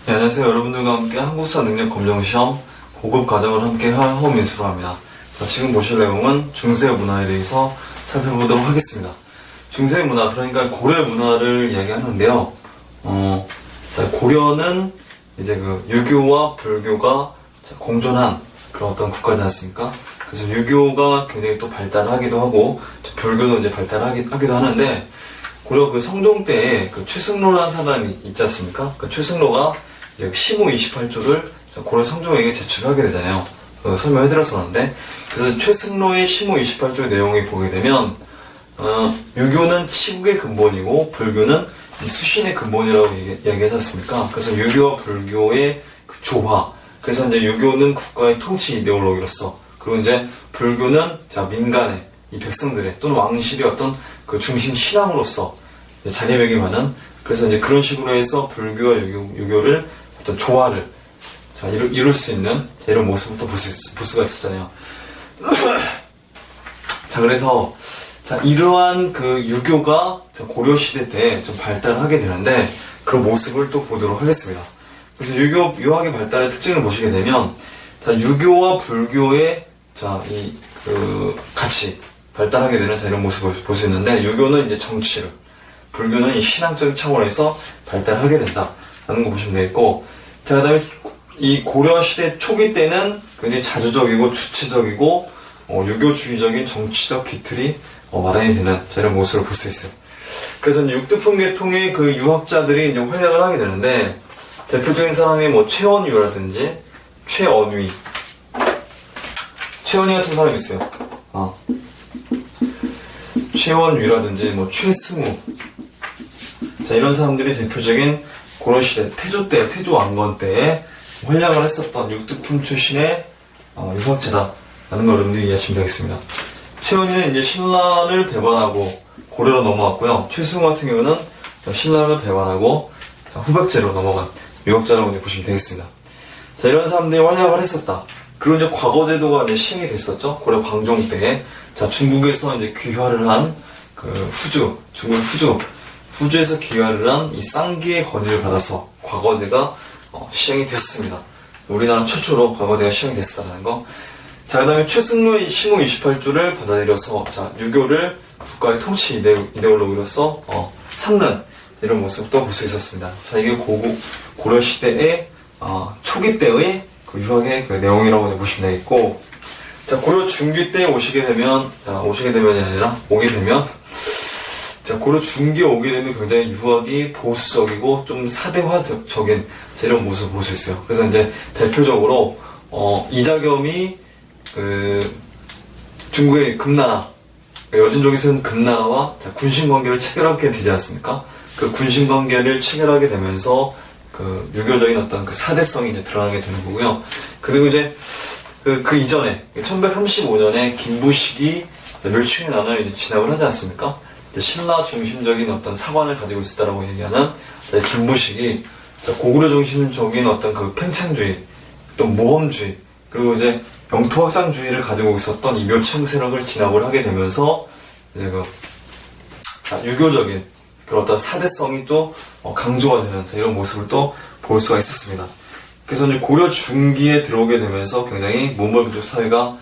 네, 안녕하세요. 여러분들과 함께 한국사 능력 검정 시험 고급 과정을 함께 할 허민수로 합니다. 자, 지금 보실 내용은 중세 문화에 대해서 살펴보도록 하겠습니다. 중세 문화, 그러니까 고려 문화를 이야기하는데요. 자, 고려는 이제 그 유교와 불교가 공존한 그런 어떤 국가지 않습니까? 그래서 유교가 굉장히 또 발달하기도 하고, 불교도 이제 발달하기도 하는데, 고려 그 성종 때에 그 최승로라는 사람이 있지 않습니까? 그 최승로가 이제 시무 28조를 고려 성종에게 제출하게 되잖아요. 설명해드렸었는데, 그래서 최승로의 시무 28조의 내용을 보게 되면, 유교는 치국의 근본이고, 불교는 이 수신의 근본이라고 이야기하지 않습니까? 그래서 유교와 불교의 그 조화. 그래서 이제 유교는 국가의 통치 이데올로기로서, 그리고 이제 불교는 민간의, 이 백성들의, 또는 왕실의 어떤 그 중심 신앙으로서 자리매김하는, 그래서 이제 그런 식으로 해서 불교와 유교를 어떤 조화를 이룰 수 있는 이런 모습을 또 볼 수가 있었잖아요. 자, 그래서 이러한 그 유교가 고려 시대 때 좀 발달하게 되는데, 그런 모습을 또 보도록 하겠습니다. 그래서 유학의 발달의 특징을 보시게 되면, 유교와 불교의 같이 발달하게 되는 이런 모습을 볼 수 있는데, 유교는 이제 정치를, 불교는 이 신앙적인 차원에서 발달하게 된다라는 거 보시면 되겠고, 그 다음에 이 고려 시대 초기 때는 굉장히 자주적이고 주체적이고 유교주의적인 정치적 기틀이 마련이 되는 이런 모습을 볼 수 있어요. 그래서 이제 육두품 계통의 그 유학자들이 이제 활약을 하게 되는데, 대표적인 사람이 최원위라든지 최언위 같은 사람이 있어요. 최원위라든지 최승우, 이런 사람들이 대표적인 고려시대 태조 왕건 때에 활약을 했었던 육두품 출신의 유학자다라는 걸 여러분들이 이해하시면 되겠습니다. 최원위는 이제 신라를 배반하고 고려로 넘어왔고요. 최승우 같은 경우는 신라를 배반하고 후백제로 넘어간 유학자라고 이제 보시면 되겠습니다. 자, 이런 사람들이 활약을 했었다. 그리고 이제 과거제도가 이제 시행이 됐었죠. 고려 광종 때에. 자, 중국에서 이제 귀화를 한 중국 후주에서 귀화를 한 이 쌍기의 건의를 받아서 과거제가 시행이 됐습니다. 우리나라 최초로 과거제가 시행이 됐다는 거. 자, 그 다음에 최승로의 시무 28조를 받아들여서 유교를 국가의 통치 이데올로기로서 삼는 이런 모습도 볼 수 있었습니다. 자, 이게 고려 시대의 초기 때의 그 유학의 그 내용이라고 보시면 되겠고, 자, 고려 중기 때 오게 되면, 고려 중기에 오게 되면 굉장히 유학이 보수적이고 좀 사대화적인 이런 모습을 볼 수 있어요. 그래서 이제 대표적으로 이자겸이 중국의 금나라, 여진족에서는 금나라와 군신관계를 체결하게 되지 않습니까? 그 군신관계를 체결하게 되면서 그 유교적인 어떤 그 사대성이 이제 드러나게 되는 거고요. 그리고 이제 그 이전에 1135년에 김부식이 멸충의 난을 이제 진압을 하지 않습니까? 신라 중심적인 어떤 사관을 가지고 있었다라고 얘기하는 김부식이 고구려 중심적인 어떤 그 팽창주의, 또 모험주의, 그리고 이제 영토확장주의를 가지고 있었던 이 묘청 세력을 진압을 하게 되면서 이제 유교적인 그런 어떤 사대성이 또 강조가 되는 이런 모습을 또 볼 수가 있었습니다. 그래서 이제 고려 중기에 들어오게 되면서 굉장히 문물민족 사회가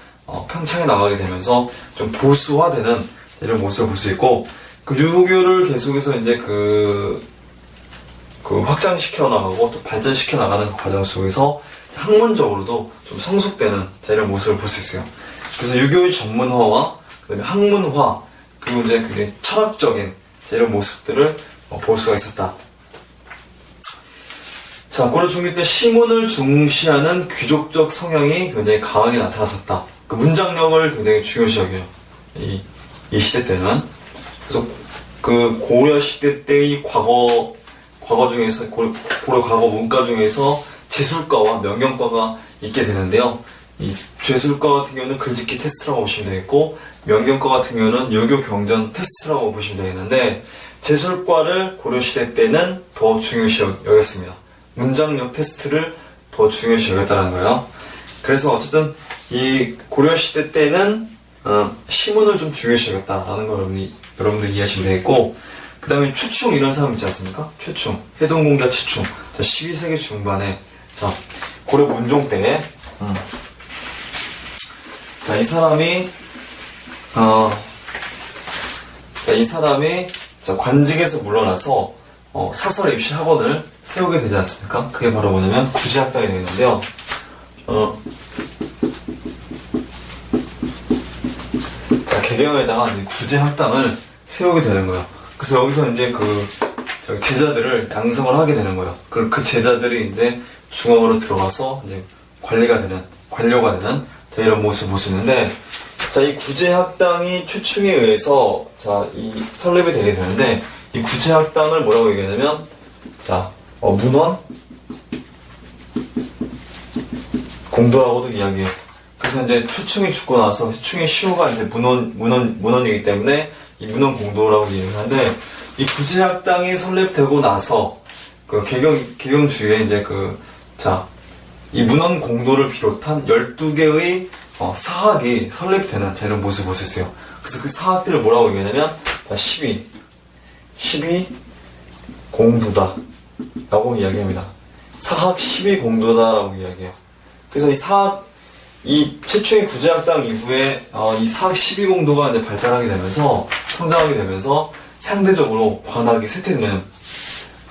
팽창해 나가게 되면서 좀 보수화되는 이런 모습을 볼 수 있고, 그 유교를 계속해서 이제 확장시켜 나가고 또 발전시켜 나가는 과정 속에서 학문적으로도 좀 성숙되는 이런 모습을 볼 수 있어요. 그래서 유교의 전문화와 그다음에 학문화, 그리고 이제 그게 철학적인 이런 모습들을 볼 수가 있었다. 자, 고려 중기 때 시문을 중시하는 귀족적 성향이 굉장히 강하게 나타났었다. 그 문장력을 굉장히 중요시 여겨요. 이 시대 때는. 그래서 그 고려 시대 때의 과거 중에서, 고려 과거 문과 중에서 제술과와 명경과가 있게 되는데요. 이 제술과 같은 경우는 글짓기 테스트라고 보시면 되겠고, 명경과 같은 경우는 유교 경전 테스트라고 보시면 되겠는데, 제술과를 고려 시대 때는 더 중요시 여겼습니다. 문장력 테스트를 더 중요시 여겼다는 거예요. 그래서 어쨌든 이 고려 시대 때는 시문을 좀 중요시 여겼다라는 걸 여러분들 이해하시면 되겠고, 그 다음에 최충 이런 사람 있지 않습니까? 최충, 해동공자 최충, 자, 12세기 중반에, 자, 고려 문종 때, 자, 이 사람이 자, 관직에서 물러나서, 사설 입시 학원을 세우게 되지 않습니까? 그게 바로 뭐냐면, 구제학당이 되는데요. 자, 개경에다가 이제 구제학당을 세우게 되는 거예요. 그래서 여기서 이제 제자들을 양성을 하게 되는 거예요. 그 제자들이 이제 중앙으로 들어가서 이제 관료가 되는, 자, 이런 모습을 볼 수 있는데, 자, 이 구제학당이 최충에 의해서, 자, 이 설립이 되게 되는데, 이 구제학당을 뭐라고 얘기하냐면, 자, 문헌 공도라고도 이야기해요. 그래서 이제 최충이 죽고 나서 최충의 시호가 이제 문헌이기 때문에 이 문헌 공도라고 얘기하는데, 이 구제학당이 설립되고 나서 그 개경주의에 이제 이 문헌 공도를 비롯한 12개의 사학이 설립되는 이런 모습을 볼 수 있어요. 그래서 그 사학들을 뭐라고 얘기하냐면, 자, 12 공도다 라고 이야기합니다. 사학 12공도다라고 이야기해요. 그래서 이 최충의 구제학당 이후에 이 사학 12공도가 이제 발달하게 되면서, 성장하게 되면서 상대적으로 관학이 쇠퇴되는,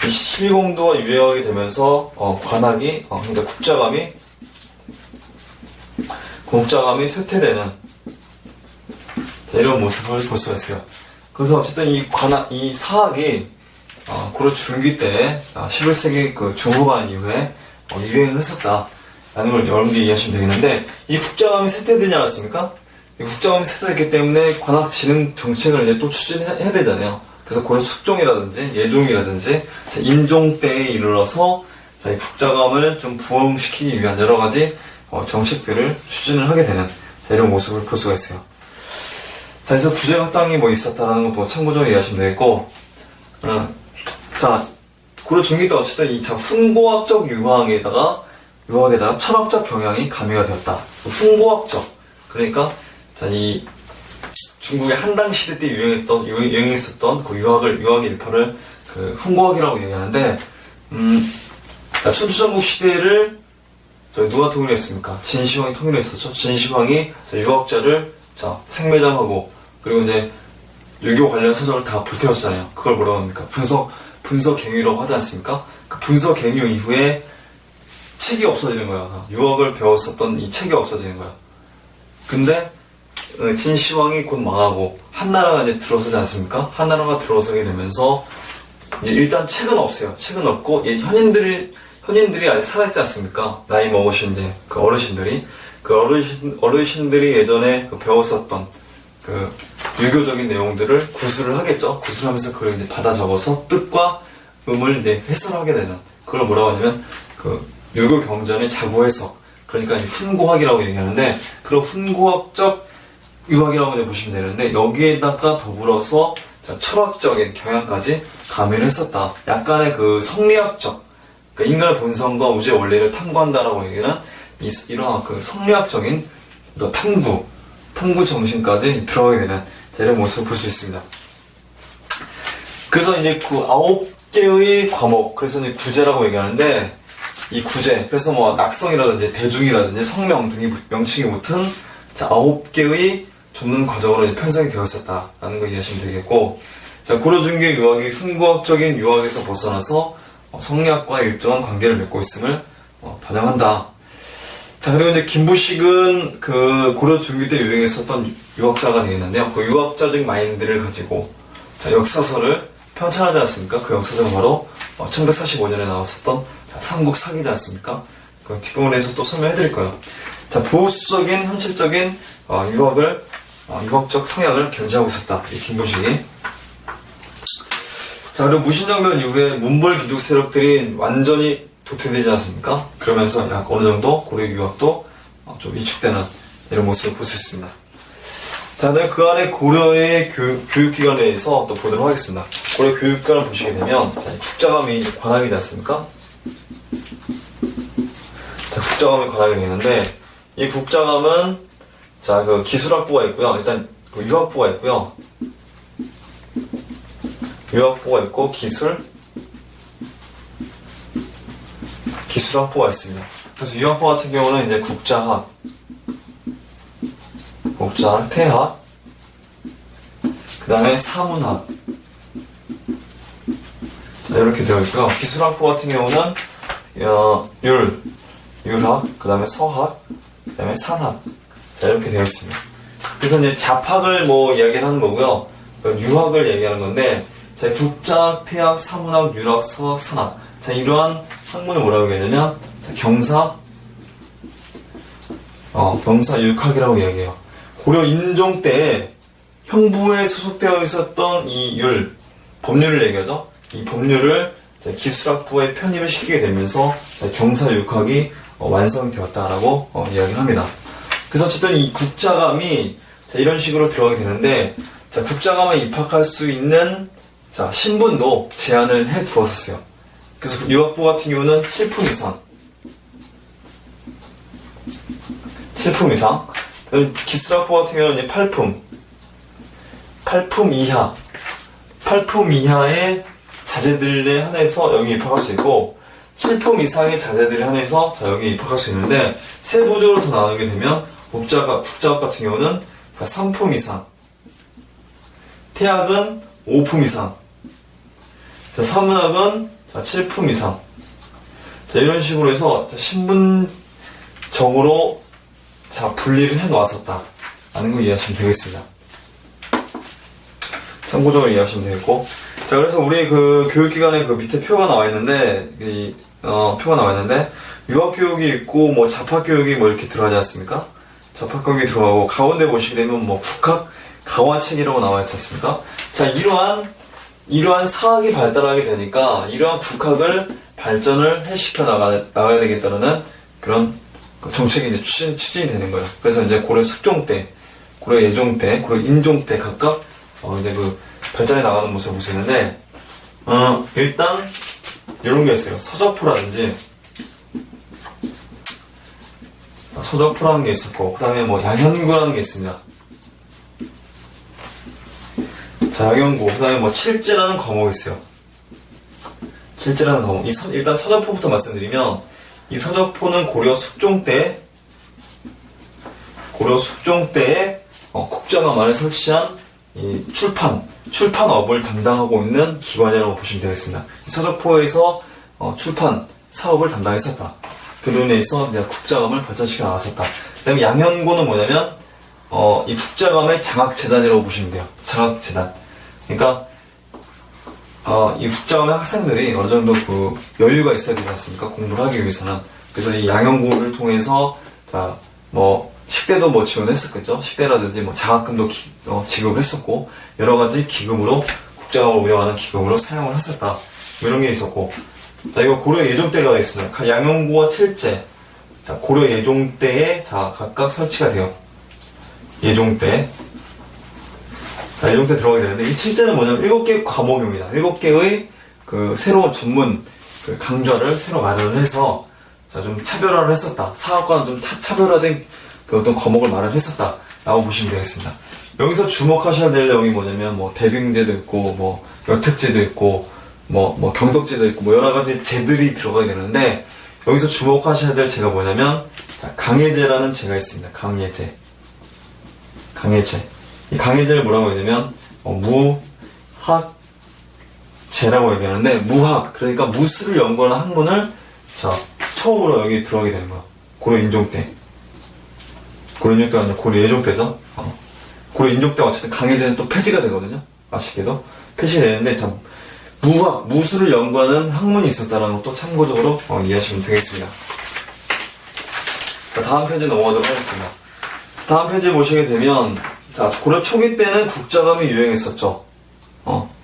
이 12공도가 유행하게 되면서 관학이, 그러니까 국자감이 쇠퇴되는 이런 모습을 볼 수가 있어요. 그래서 어쨌든 이 사학이 고려 중기 때 11세기 그 중후반 이후에 유행을 했었다라는 걸 여러분들이 이해하시면 되겠는데, 이 국자감이 쇠퇴되지 않았습니까? 이 국자감이 쇠퇴됐기 때문에 관학진흥 정책을 이제 또 추진해야 되잖아요. 그래서 고려 숙종이라든지 예종이라든지 인종 때에 이르러서 이 국자감을 좀 부흥시키기 위한 여러 가지 정책들을 추진을 하게 되는 이런 모습을 볼 수가 있어요. 자, 그래서 구제학당이 뭐 있었다라는 거 참고적으로 이해하시면 되겠고, 자, 고려 중기 때 어쨌든 이 훈고학적 유학에다가 철학적 경향이 가미가 되었다. 훈고학적, 그러니까 자, 이 중국의 한당 시대 때 유행했었던 그 유학의 일파를 그 훈고학이라고 얘기하는데, 자, 춘추전국 시대를 누가 통일했습니까? 진시황이 통일했었죠. 진시황이 유학자를 생매장하고, 그리고 이제 유교 관련 서적을 다 불태웠잖아요. 그걸 뭐라고 합니까? 분서갱유라고 하지 않습니까? 그 분서갱유 이후에 책이 없어지는 거야. 유학을 배웠었던 이 책이 없어지는 거야. 근데 진시황이 곧 망하고 한나라가 이제 들어서지 않습니까? 한나라가 들어서게 되면서 이제 일단 책은 없어요. 책은 없고 현인들이 아직 살아있지 않습니까? 나이 먹으신 이제 그 어르신들이 예전에 배웠었던 그 유교적인 내용들을 구술을 하겠죠. 구술하면서 그걸 이제 받아 적어서 뜻과 음을 이제 해설하게 되는, 그걸 뭐라고 하냐면 그 유교 경전의 자구 해석, 그러니까 훈고학이라고 얘기하는데, 그런 훈고학적 유학이라고 이제 보시면 되는데, 여기에다가 더불어서 철학적인 경향까지 가미를 했었다. 약간의 그 성리학적, 그러니까 인간의 본성과 우주의 원리를 탐구한다라고 얘기하는 이러한 그 성리학적인 또 탐구 정신까지 들어가게 되는 이런 모습을 볼 수 있습니다. 그래서 이제 그 9개의 과목, 그래서 이제 구제라고 얘기하는데, 이 구제, 그래서 뭐 낙성이라든지 대중이라든지 성명 등이 명칭이 붙은 9개의 전문 과정으로 이제 편성이 되어 있었다라는 거 이해하시면 되겠고, 자, 고려 중기 유학이 훈구학적인 유학에서 벗어나서 성리학과의 일정한 관계를 맺고 있음을 반영한다. 자, 그리고 이제 김부식은 그 고려 중기 때 유행했었던 유학자가 되겠는데요. 그 유학자적 마인드를 가지고 역사서를 편찬하지 않습니까? 그 역사서가 바로 1145년에 나왔었던 삼국사기지 않습니까? 그 뒷부분에서 또 설명해 드릴 거예요. 자, 보수적인 현실적인 유학적 성향을 견지하고 있었다. 이 김부식이. 자, 그리고 무신정변 이후에 문벌 귀족 세력들이 완전히 도태되지 않습니까? 그러면서 약 어느 정도 고려 유학도 좀 위축되는 이런 모습을 볼 수 있습니다. 자, 그 안에 고려의 교육기관에 대해서 또 보도록 하겠습니다. 고려 교육기관을 보시게 되면, 자, 국자감이 관학이지 않습니까? 자, 국자감이 관학이 되는데, 이 국자감은, 자, 그 기술학부가 있고요. 일단, 그 유학부가 있고요. 유학부가 있고, 기술학부가 있습니다. 그래서 유학부 같은 경우는 이제 국자학, 태학, 그 다음에 사문학, 자, 이렇게 되어 있고요. 기술학부 같은 경우는 율학, 그 다음에 서학, 그 다음에 산학, 자, 이렇게 되어 있습니다. 그래서 이제 잡학을 뭐 이야기를 하는 거고요. 유학을 얘기하는 건데, 자, 국자학, 태학, 사문학, 율학, 서학, 산학. 자, 이러한 학문을 뭐라고 얘기하냐면, 자, 경사육학이라고 이야기해요. 고려 인종 때에 형부에 소속되어 있었던 이 법률을 얘기하죠. 이 법률을 기술학부에 편입을 시키게 되면서 경사육학이 완성이 되었다라고 이야기를 합니다. 그래서 어쨌든 이 국자감이 이런 식으로 들어가게 되는데, 자, 국자감에 입학할 수 있는 신분도 제한을 해 두었었어요. 그래서 유학부 같은 경우는 7품 이상. 기술학부 같은 경우는 이제 8품 이하. 8품 이하의 자제들에 한해서 여기 입학할 수 있고, 7품 이상의 자제들에 한해서 여기 입학할 수 있는데, 세부적으로 더 나누게 되면, 국자학 같은 경우는 3품 이상. 태학은 5품 이상. 사문학은 7품 이상. 자, 이런 식으로 해서 신분적으로 분리를 해 놓았었다 라는 걸 이해하시면 되겠습니다. 참고적으로 이해하시면 되겠고, 자, 그래서 우리 그 교육기관에 그 밑에 표가 나와 있는데, 유학교육이 있고 뭐 잡학교육이 뭐 이렇게 들어가지 않습니까? 잡학교육이 들어가고, 가운데 보시게 되면 뭐 국학 가화책이라고 나와 있지 않습니까? 자, 이러한 사학이 발달하게 되니까 이러한 국학을 발전을 해시켜 나가야 되겠다는 그런 정책이 이제 추진이 되는 거예요. 그래서 이제 고려 숙종 때, 고려 예종 때, 고려 인종 때 각각 이제 그 발전해 나가는 모습을 볼 수 있는데, 일단 이런 게 있어요. 서적포라는 게 있었고, 그 다음에 뭐 양현구라는 게 있습니다. 자, 양현구, 그 다음에 뭐 칠제라는 과목이 있어요. 칠제라는 과목. 일단 서적포부터 말씀드리면, 이 서적포는 고려 숙종 때에 국자감 안에 설치한 이 출판업을 담당하고 있는 기관이라고 보시면 되겠습니다. 이 서적포에서 출판 사업을 담당했었다. 그로 인해서 국자감을 발전시켜 나갔었다. 그 다음에 양현고는 뭐냐면, 이 국자감의 장학재단이라고 보시면 돼요. 장학재단. 그러니까, 이 국자감의 학생들이 어느 정도 그 여유가 있어야 되지 않습니까? 공부를 하기 위해서는. 그래서 이 양현고를 통해서, 식대도 뭐 지원했었겠죠? 식대라든지 뭐 장학금도 지급을 했었고, 여러 가지 기금으로, 국자감을 운영하는 기금으로 사용을 했었다. 뭐 이런 게 있었고. 자, 이거 고려 예종 때가 있습니다. 양현고와 칠제. 자, 고려 예종 때에 각각 설치가 돼요. 예종 때. 자, 예종 때 들어가게 되는데, 이 칠제는 뭐냐면 7개 과목입니다. 7개의 그 새로운 전문 그 강좌를 새로 마련을 해서 좀 차별화를 했었다. 사학과는 좀 차별화된 그 어떤 과목을 마련했었다. 라고 보시면 되겠습니다. 여기서 주목하셔야 될 내용이 뭐냐면, 뭐 대빙제도 있고, 뭐 여택제도 있고, 뭐 경덕제도 있고, 뭐 여러 가지 제들이 들어가게 되는데, 여기서 주목하셔야 될 제가 뭐냐면, 강예제라는 제가 있습니다. 강예제. 이 강예제를 뭐라고 얘기하냐면, 무학제라고 얘기하는데, 무학, 그러니까 무술을 연구하는 학문을, 처음으로 여기 들어가게 되는 거야. 고려 인종 때. 고려 인종 때가 아니라 고려 예종 때죠. 고려 인종 때 어쨌든 강예제는 또 폐지가 되거든요. 아쉽게도. 폐지가 되는데, 무술을 연구하는 학문이 있었다는 것도 참고적으로 이해하시면 되겠습니다. 자, 다음 페이지 넘어가도록 하겠습니다. 다음 페이지 보시게 되면, 자, 고려 초기 때는 국자감이 유행했었죠.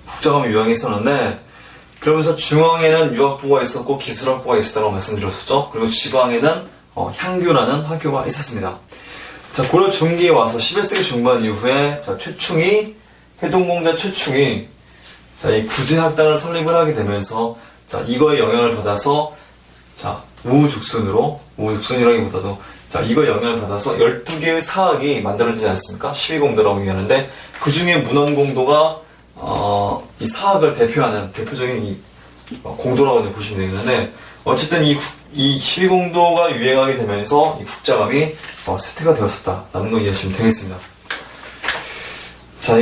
국자감이 유행했었는데, 그러면서 중앙에는 유학부가 있었고 기술학부가 있었다고 말씀드렸었죠. 그리고 지방에는 향교라는 학교가 있었습니다. 자, 고려 중기에 와서 11세기 중반 이후에 해동공자 최충이 이 구제학당을 설립을 하게 되면서 이거에 영향을 받아서 우후죽순이라기보다도 이거에 영향을 받아서 12개의 사학이 만들어지지 않습니까? 12공도라고 얘기하는데, 그 중에 문헌공도가 이 사학을 대표하는 대표적인 이 공도라고 이제 보시면 되겠는데, 어쨌든 이 12공도가 유행하게 되면서 이 국자감이 쇠퇴가 되었었다라는 거 이해하시면 되겠습니다. 자,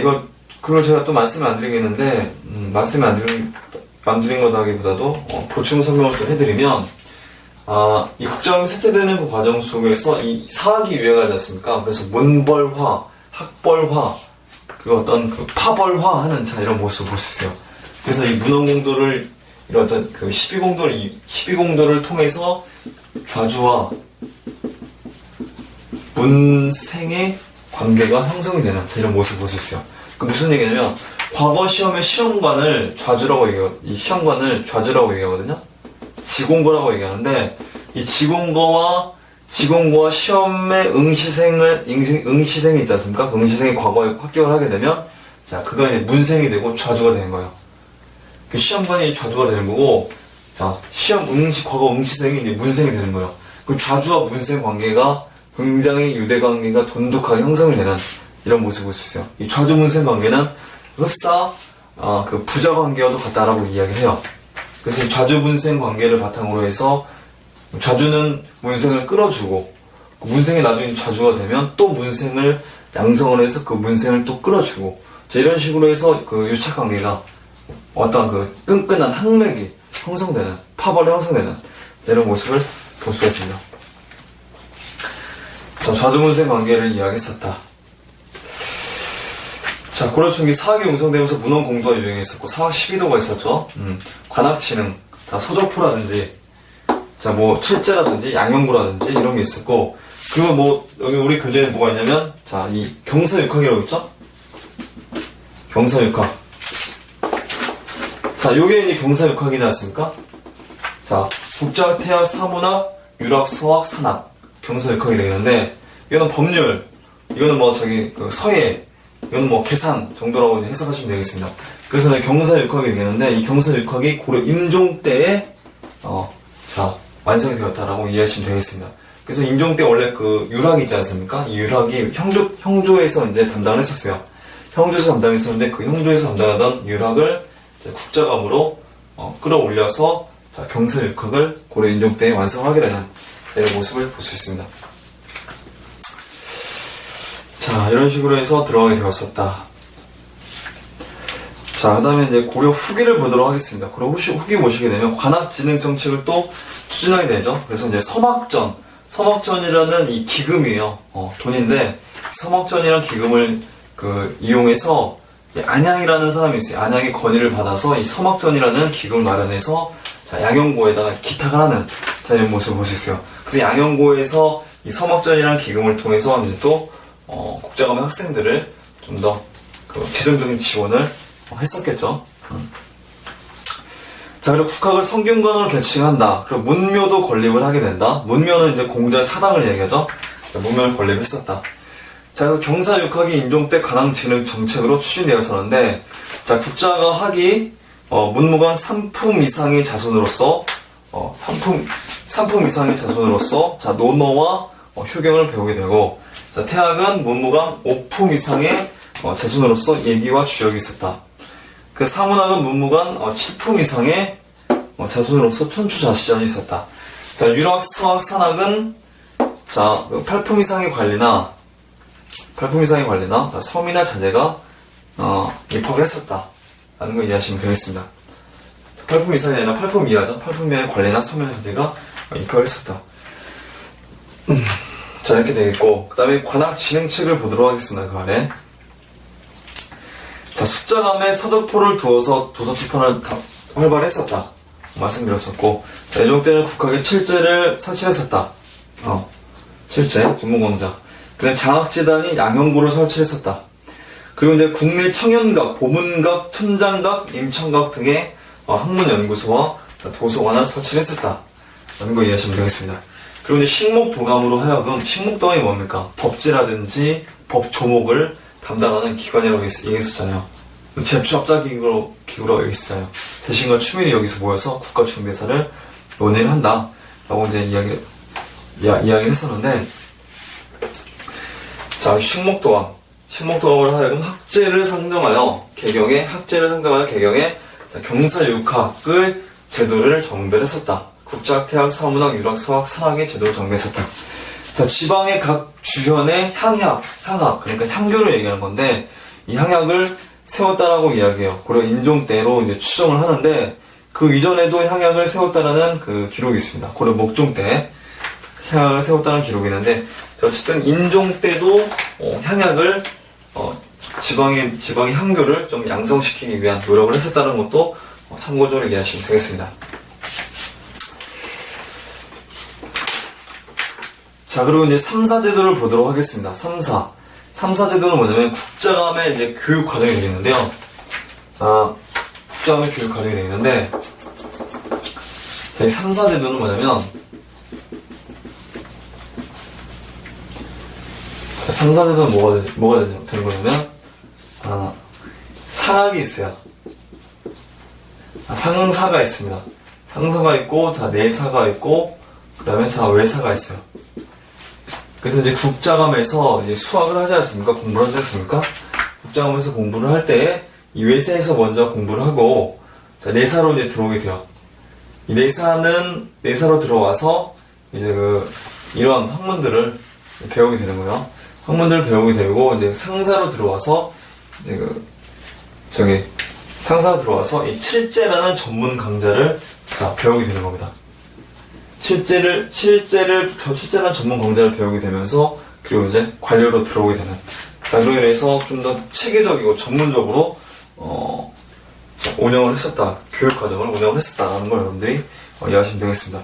그걸 제가 또 말씀을 안 드리겠는데, 말씀을 안 드린 거다기보다도 보충 설명을 또 해드리면, 이 국자감이 쇠퇴되는 그 과정 속에서 이 사학이 유행하지 않습니까? 그래서 문벌화, 학벌화, 그리고 어떤 그 파벌화 하는 이런 모습을 볼 수 있어요. 그래서 이 문헌공도를, 이런 어떤 그 12공도를 통해서 좌주와 문생의 관계가 형성이 되는 이런 모습을 볼 수 있어요. 그 무슨 얘기냐면, 과거 시험의 시험관을 좌주라고 이 시험관을 좌주라고 얘기하거든요. 지공거라고 얘기하는데, 이 지공거와 시험의 응시생이 있지 않습니까? 응시생이 과거에 합격을 하게 되면, 자, 그가 이제 문생이 되고 좌주가 되는 거예요. 그 시험관이 좌주가 되는 거고, 자, 과거 응시생이 이제 문생이 되는 거예요. 그 좌주와 문생 관계가 굉장히 유대 관계가 돈독하게 형성이 되는 이런 모습을 볼 수 있어요. 이 좌주 문생 관계는 흡사, 그 부자 관계와도 같다라고 이야기를 해요. 그래서 좌주 문생 관계를 바탕으로 해서 좌주는 문생을 끌어주고, 그 문생이 나중에 좌주가 되면 또 문생을 양성을 해서 그 문생을 또 끌어주고, 자, 이런 식으로 해서 그 유착 관계가 어떤 그 끈끈한 항맥이 형성되는, 파벌이 형성되는 이런 모습을 볼 수가 있습니다. 자, 좌주문생 관계를 이야기했었다. 자, 고려충기 사학이 웅성되면서 문헌공도가 유행했었고, 사학 12도가 있었죠. 관학지능, 자, 소적포라든지, 자, 뭐, 칠제라든지, 양형구라든지, 이런 게 있었고, 그리고 뭐, 여기 우리 교재에 뭐가 있냐면, 자, 이 경서육학이라고 있죠? 경서육학. 자, 요게 이제 경서육학이지 않습니까? 자, 국자, 태학, 사문학, 유학, 서학, 산학, 경서육학이 되겠는데, 이거는 법률, 이거는 뭐, 그 서예, 이건 뭐 계산 정도라고 해석하시면 되겠습니다. 그래서 경서육학이 되겠는데, 이 경서육학이 고려 임종 때에 자, 완성이 되었다라고 이해하시면 되겠습니다. 그래서 임종 때 원래 그 유학이 있지 않습니까? 이 유학이 형조에서 이제 담당을 했었어요. 형조에서 담당했었는데, 그 형조에서 담당하던 유학을 국자감으로 끌어올려서, 자, 경서육학을 고려 임종 때에 완성하게 되는 이런 모습을 볼 수 있습니다. 자, 이런 식으로 해서 들어가게 되었었다. 자, 그 다음에 이제 고려 후기를 보도록 하겠습니다. 고려 후기 보시게 되면 관학진흥 정책을 또 추진하게 되죠. 그래서 이제 서막전이라는 이 기금이에요. 돈인데, 서막전이라는 기금을 이용해서 안양이라는 사람이 있어요. 안양의 건의를 받아서 이 서막전이라는 기금을 마련해서, 자, 양형고에다가 기탁을 하는, 자, 이런 모습을 볼 수 있어요. 그래서 양형고에서 이 서막전이라는 기금을 통해서 이제 또 국자감의 학생들을 좀 더 재정적인 지원을 했었겠죠. 자, 그리고 국학을 성균관으로 개칭한다. 그리고 문묘도 건립을 하게 된다. 문묘는 이제 공자의 사당을 얘기하죠. 자, 문묘를 건립했었다. 자, 그래서 경사육학이 임종 때 관항진흥 정책으로 추진되었었는데, 자, 국자가 학이 문무관 3품 이상의 자손으로서 3품 이상의 자손으로서, 자, 논어와 효경을 배우게 되고, 자, 태학은 문무관 5품 이상의 자손으로서 예기와 주역이 있었다. 그 사문학은 문무관 7품 이상의 자손으로서 춘추자시전이 있었다. 자, 유학, 서학, 산학은, 자, 8품 이상의 관리나, 자, 섬이나 자제가 입학을 했었다 라는 걸 이해하시면 되겠습니다. 8품 이상이 아니라 8품 이하죠. 8품 이하의 관리나 섬이나 자제가 입학을 했었다. 자, 이렇게 되겠고, 그 다음에 관학 진행책을 보도록 하겠습니다. 그 아래. 자, 숙자감에 서적포를 두어서 도서 출판을 활발했었다 말씀드렸었고, 예종 때는 국학에 칠제를 설치했었다. 칠제, 전문공자. 그 다음에 장학재단이 양형고를 설치했었다. 그리고 이제 국내 청년각, 보문각, 천장각, 임청각 등의 학문연구소와 도서관을 설치했었다 라는 거 이해하시면 되겠습니다. 그리고 이제 식목도감으로 하여금, 식목도감이 뭡니까? 법제라든지 법조목을 담당하는 기관이라고 얘기했었잖아요. 제추합작기구로 얘기했어요. 대신과 추민이 여기서 모여서 국가중대사를 논의를 한다 라고 이제 이야기를 했었는데, 자, 식목도감을 하여금 학제를 상정하여 개경에 경사육학을 제도를 정별했었다. 국작, 태학, 사문학, 유학, 서학, 산학의 제도를 정별했었다. 자, 지방의 각 주현의 향약, 그러니까 향교를 얘기하는 건데, 이 향약을 세웠다라고 이야기해요. 고려 인종 때로 이제 추정을 하는데, 그 이전에도 향약을 세웠다라는 그 기록이 있습니다. 고려 목종 때 향약을 세웠다는 기록이 있는데, 어쨌든 인종 때도 향약을 지방의 향교를 좀 양성시키기 위한 노력을 했었다는 것도 참고적으로 이해하시면 되겠습니다. 자, 그리고 이제 3사 제도를 보도록 하겠습니다. 3사 제도는 뭐냐면 국자감의 이제 교육 과정이 되겠는데요. 국자감의 교육 과정이 되겠는데, 자, 이 3사 제도는 뭐냐면, 3사 제도는 뭐가 되는 거냐면, 상학이 있어요. 상사가 있습니다. 상사가 있고, 자, 내사가 있고, 그 다음에 자, 외사가 있어요. 그래서 이제 국자감에서 이제 수학을 하지 않습니까? 공부를 하지 않습니까? 국자감에서 공부를 할 때, 이 외사에서 먼저 공부를 하고, 자, 내사로 이제 들어오게 돼요. 이 내사로 들어와서, 이제 이런 학문들을 배우게 되는 거예요. 학문들을 배우게 되고, 이제 상사로 들어와서, 이제 상사로 들어와서 이 칠제라는 전문 강좌를 자, 배우게 되는 겁니다. 칠제라는 전문 강좌를 배우게 되면서, 그리고 이제 관료로 들어오게 되는. 자, 그로 인해서 좀 더 체계적이고 전문적으로, 운영을 했었다. 교육 과정을 운영을 했었다라는 걸 여러분들이 이해하시면 되겠습니다.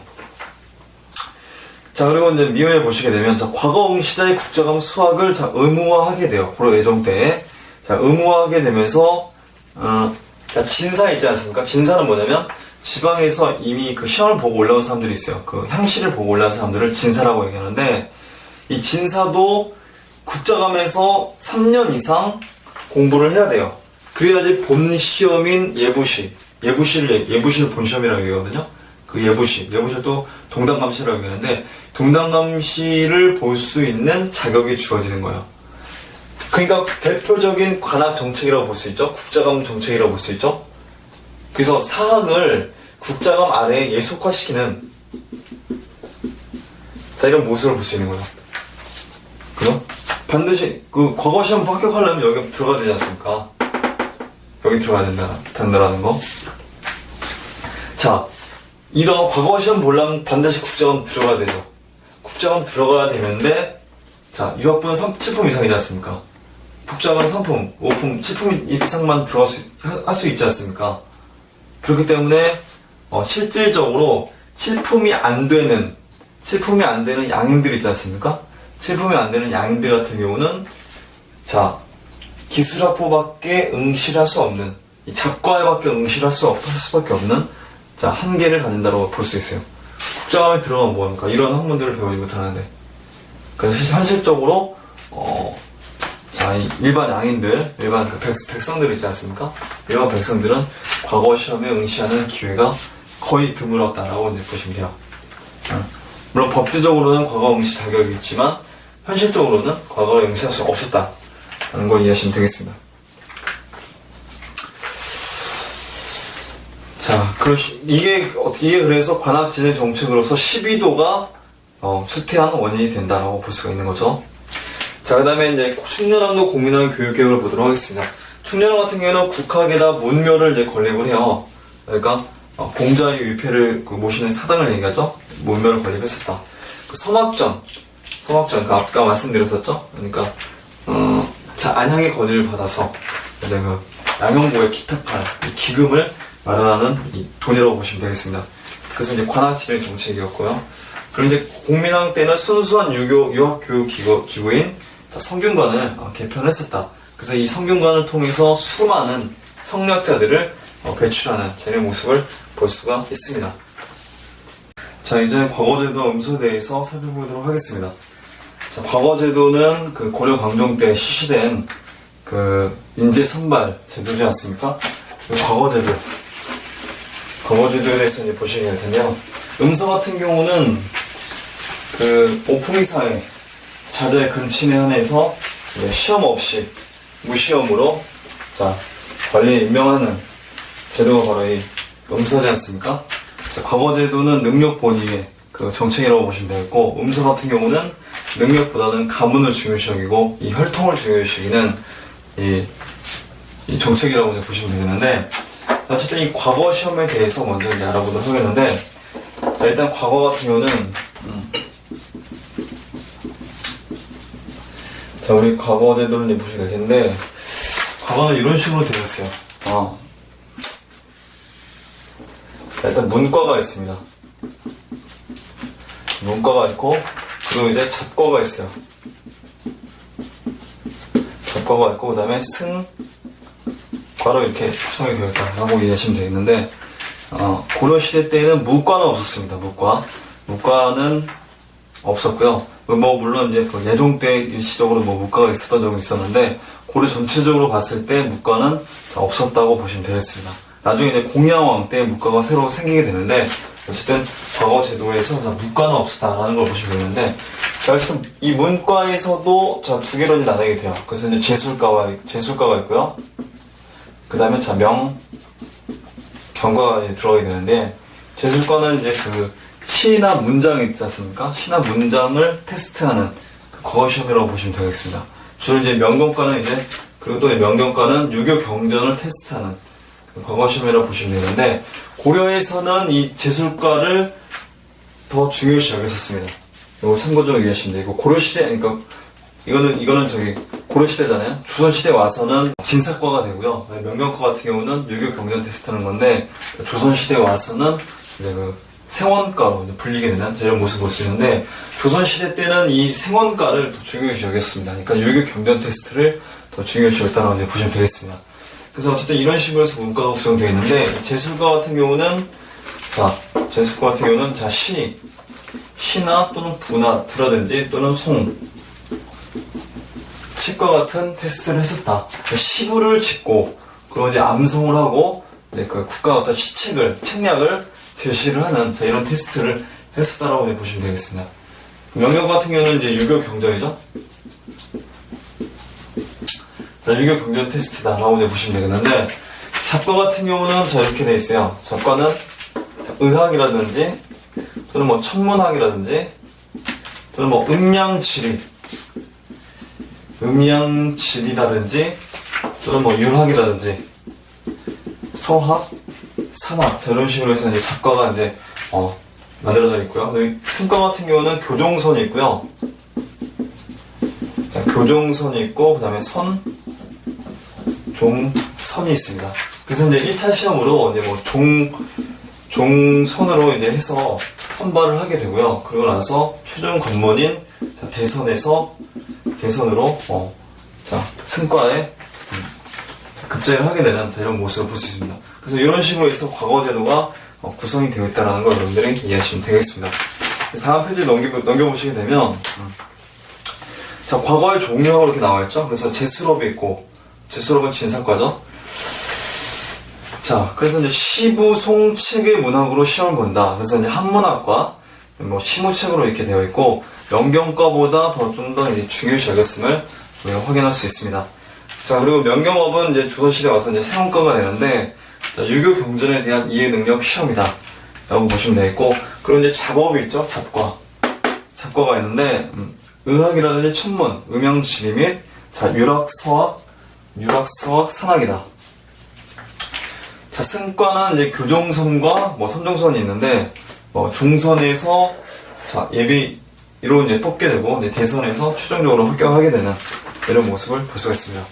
자, 그리고 이제 미음에 보시게 되면, 자, 과거 응시자의 국자감 수학을 자, 의무화하게 돼요. 고려 내종 때. 자, 의무화하게 되면서, 자, 진사 있지 않습니까? 진사는 뭐냐면, 지방에서 이미 그 시험을 보고 올라온 사람들이 있어요. 그 향시를 보고 올라온 사람들을 진사라고 얘기하는데, 이 진사도 국자감에서 3년 이상 공부를 해야 돼요. 그래야지 본 시험인 예부시를 본 시험이라고 얘기하거든요. 그 예부시를 또 동당감시라고 얘기하는데, 동당감시를 볼 수 있는 자격이 주어지는 거예요. 그러니까 대표적인 관학 정책이라고 볼 수 있죠. 국자감 정책이라고 볼 수 있죠. 그래서 사학을 국자감 아래에 예속화시키는, 자, 이런 모습을 볼 수 있는 거예요. 그죠? 반드시 그 과거 시험 합격하려면 여기 들어가야 되지 않습니까? 여기 들어가야 된다라는 거. 자, 이런 과거 시험 보려면 반드시 국자감 들어가야 되죠. 국자감 들어가야 되는데, 자, 유학부는 7품 이상이지 않습니까? 국자감 3품, 5품, 7품 이상만 할 수 있지 않습니까? 그렇기 때문에 실질적으로 7품이 안 되는 양인들 있지 않습니까? 7품이 안 되는 양인들 같은 경우는, 자, 기술학부밖에 응시를 할 수 없는, 이 작과에밖에 응시를 할 수밖에 없는, 자, 한계를 가진다고 볼 수 있어요. 국자감에 들어가면 뭐합니까? 이런 학문들을 배우지 못하는데. 그래서 현실적으로, 자, 이 일반 양인들, 일반 그 백성들 있지 않습니까? 일반 백성들은 과거 시험에 응시하는 기회가 거의 드물었다라고 이제 보시면 돼요. 물론 법제적으로는 과거 응시 자격이 있지만, 현실적으로는 과거에 응시할 수 없었다라는 걸 이해하시면 되겠습니다. 자, 이게 그래서 관학진의 정책으로서 12도가 쇠퇴한 원인이 된다라고 볼 수가 있는 거죠. 자, 그 다음에 이제 충렬함도 국민학교 교육계획을 보도록 하겠습니다. 충렬함 같은 경우에는 국학에다 문묘를 이제 건립을 해요. 그러니까 공자의 위패를 모시는 사당을 얘기하죠. 문묘를 건립했었다. 그 성악전, 그 아까 말씀드렸었죠. 그러니까 자, 안향의 건의를 받아서 이제 그 양형고의 기탁할 기금을 마련하는 이 돈이라고 보시면 되겠습니다. 그래서 이제 관학진의 정책이었고요. 그리고 이제 공민왕 때는 순수한 유학교육 기구인 성균관을 개편했었다. 그래서 이 성균관을 통해서 수많은 성역자들을 배출하는 쟤네 모습을 볼 수가 있습니다. 자, 이제 과거제도 음소에 대해서 살펴보도록 하겠습니다. 자, 과거제도는 그 고려 강종 때 실시된 그 인재 선발 제도지 않습니까? 그 과거제도에 대해서 이제 보시게 될 텐데요. 음서 같은 경우는 그 오품이사회 자제 근친에 한해서 시험 없이 무시험으로 자, 관리에 임명하는 제도가 바로 이 음서지 않습니까? 자, 과거제도는 능력 본위의 그 정책이라고 보시면 되겠고, 음서 같은 경우는 능력보다는 가문을 중요시 여기고, 이 혈통을 중요시 여기는 이 정책이라고 이제 보시면 되겠는데, 어쨌든 이 과거 시험에 대해서 먼저 이제 알아보도록 하겠는데, 자, 일단 과거 같은 경우는, 자, 우리 과거 제도를 이제 보시게 될 텐데, 과거는 이런 식으로 되어 있어요. 자, 일단 문과가 있습니다. 문과가 있고, 그리고 이제 잡과가 있어요. 잡과가 있고, 그 다음에 승과로 이렇게 구성이 되어 있다라고 이해하시면 되겠는데, 고려시대 때에는 무과는 없었습니다. 무과는 없었고요. 뭐 물론 이제 그 예종 때 일시적으로 뭐 무과가 있었던 적은 있었는데, 고려 전체적으로 봤을 때 무과는 없었다고 보시면 되겠습니다. 나중에 이제 공양왕 때 무과가 새로 생기게 되는데, 어쨌든 과거 제도에서 무과는 없었다라는 걸 보시면 되는데, 자, 어쨌든 이 문과에서도 자, 두 개로 나뉘게 돼요. 그래서 이제 제술과가 있고요. 그 다음에 자, 경과가 이제 들어가게 되는데, 제술과는 이제 그 시나 문장이 있지 않습니까? 시나 문장을 테스트하는 그 국어 시험이라고 보시면 되겠습니다. 주로 이제 명경과는 이제, 그리고 또 명경과는 유교 경전을 테스트하는 그 국어 시험이라고 보시면 되는데, 고려에서는 이 제술과를 더 중요시 여겼었습니다. 이거 참고적으로 이해하시면 되고, 고려시대, 그러니까 이거는 저기 고려시대잖아요. 조선시대 와서는 진사과가 되고요. 명경과 같은 경우는 유교 경전 테스트하는 건데, 조선시대 와서는 이제 그 생원과로 이제 불리게 되는 이런 모습을 볼 수 있는데, 조선시대 때는 이 생원과를 더 중요시 여겼습니다. 그러니까 유교 경전 테스트를 더 중요시 여겼다고 이제 보시면 되겠습니다. 그래서 어쨌든 이런 식으로 해서 문과가 구성되어 있는데, 제술과 같은 경우는, 자, 제술과 같은 경우는, 자, 시나 또는 부라든지 또는 치과 같은 테스트를 했었다. 시부를 짓고, 그리고 이제 암송을 하고, 그 국가 어떤 책략을 제시를 하는, 자, 이런 테스트를 했었다라고 보시면 되겠습니다. 명경 같은 경우는 이제 유교 경전이죠. 자, 유교 경전 테스트다라고 보시면 되겠는데, 잡과 같은 경우는 자, 이렇게 되어 있어요. 잡과는 의학이라든지, 또는 뭐 천문학이라든지, 또는 뭐 음양지리라든지, 또는 뭐 유학이라든지, 서학, 산학, 자, 이런 식으로 해서 이제 잡과가 이제, 만들어져 있고요. 승과 같은 경우는 교종선이 있고요. 자, 교종선이 있고, 그 다음에 종선이 있습니다. 그래서 이제 1차 시험으로 이제 뭐 종선으로 이제 해서 선발을 하게 되고요. 그러고 나서 최종 관문인 대선으로 자, 승과에 급제를 하게 되는 이런 모습을 볼 수 있습니다. 그래서 이런 식으로 해서 과거 제도가 구성이 되어 있다는 걸 여러분들이 이해하시면 되겠습니다. 다음 페이지 넘겨보시게 되면, 자, 과거의 종류하고 이렇게 나와 있죠. 그래서 제술업이 있고, 제술업은 진사과죠. 자, 그래서 이제 시부, 송, 책의 문학으로 시험을 본다. 그래서 이제 한문학과, 뭐 시무책으로 이렇게 되어 있고, 명경과보다 좀 더 중요시 여겼음을 우리가 확인할 수 있습니다. 자, 그리고 명경업은 이제 조선시대 와서 이제 세원과가 되는데, 자, 유교 경전에 대한 이해 능력 시험이다 라고 보시면 되겠고, 그리고 이제 잡업이 있죠. 잡과가 있는데, 의학이라든지 천문, 음양지리 및, 자, 유락서학, 산학이다. 자, 승과는 이제 교종선과 뭐 선종선이 있는데, 종선에서, 자, 예비로 이제 뽑게 되고, 이제 대선에서 최종적으로 합격하게 되는 이런 모습을 볼 수가 있습니다.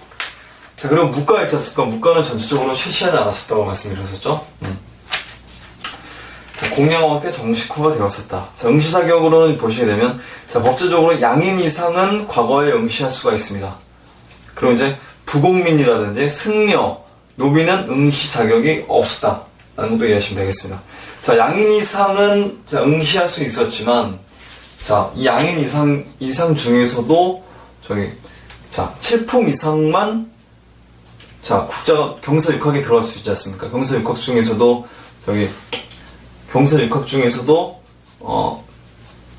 자, 그리고 무과 있지 않습니까? 무과는 전체적으로 실시하지 않았었다고 말씀드렸었죠. 자, 공양왕 때 정식화가 되었었다. 자, 응시 자격으로는 보시게 되면, 자, 법제적으로 양인 이상은 과거에 응시할 수가 있습니다. 그리고 이제 부공민이라든지 승려, 노비는 응시 자격이 없었다. 라는 것도 이해하시면 되겠습니다. 자, 양인 이상은 자, 응시할 수 있었지만, 자, 이 양인 이상 중에서도, 자, 7품 이상만, 자, 경서 6학에 들어갈 수 있지 않습니까? 경서 6학 중에서도,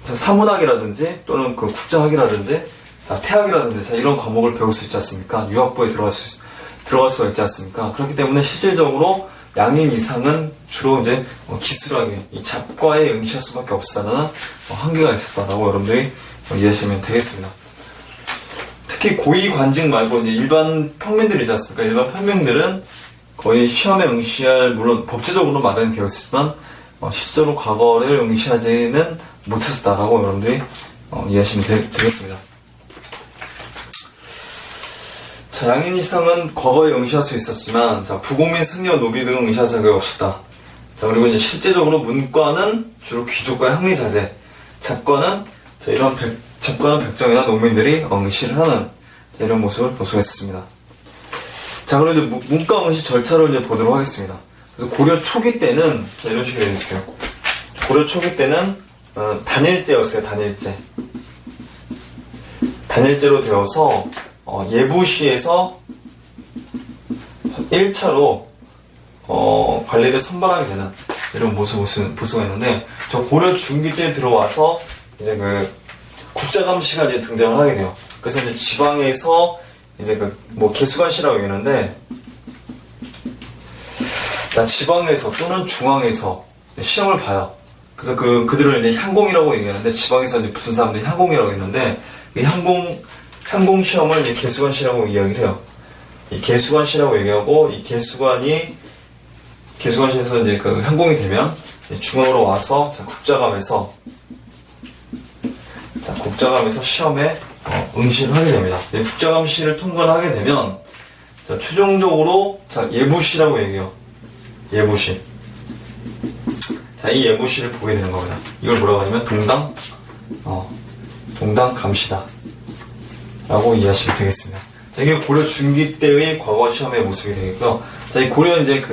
자, 사문학이라든지, 또는 그 국자학이라든지, 자, 태학이라든지, 자, 이런 과목을 배울 수 있지 않습니까? 유학부에 들어갈 수가 있지 않습니까? 그렇기 때문에 실질적으로 양인 이상은 주로 이제 기술하게 이 잡과에 응시할 수밖에 없었다는 한계가 있었다라고 여러분들이 이해하시면 되겠습니다. 특히 고위 관직 말고 이제 일반 평민들이지 않습니까? 일반 평민들은 거의 시험에 응시할, 물론 법제적으로 마련이 되어 있지만 실제로 과거를 응시하지는 못했었다라고 여러분들이 이해하시면 되겠습니다. 자, 양인 이상은 과거에 응시할 수 있었지만, 자, 부국민 승려 노비 등은 응시할 자격이 없었다. 자, 그리고 이제 실제적으로 문과는 주로 귀족과 향리자제, 잡과는 자, 잡과는 백정이나 농민들이 응시를 하는 자, 이런 모습을 볼 수가 있었습니다. 자, 그럼 이제 문과 응시 절차를 이제 보도록 하겠습니다. 그래서 고려 초기 때는 자, 이런 식으로 되어 있어요. 고려 초기 때는 단일제였어요. 단일제로 되어서 예부시에서 1차로 관리를 선발하게 되는 이런 모습을 볼 수가 있는데, 저 고려 중기 때 들어와서 이제 그 국자감시가 이제 등장을 하게 돼요. 그래서 이제 지방에서 이제 개수관시라고 얘기하는데, 지방에서 또는 중앙에서 시험을 봐요. 그래서 그들을 이제 향공이라고 얘기하는데, 지방에서 이제 붙은 사람들이 향공이라고 했는데, 이 향공 시험을 이제 개수관시라고 이야기를 해요. 이 개수관시라고 얘기하고, 이 개수관시에서 이제 그 향공이 되면 중앙으로 와서 국자감에서 시험에 응시를 하게 됩니다. 국자감시를 통과를 하게 되면 최종적으로 예부시라고 얘기해요. 예부시. 자, 이 예부시를 보게 되는 겁니다. 이걸 뭐라고 하냐면 동당감시다 라고 이해하시면 되겠습니다. 자, 이게 고려 중기 때의 과거 시험의 모습이 되겠고요. 자, 이 고려 이제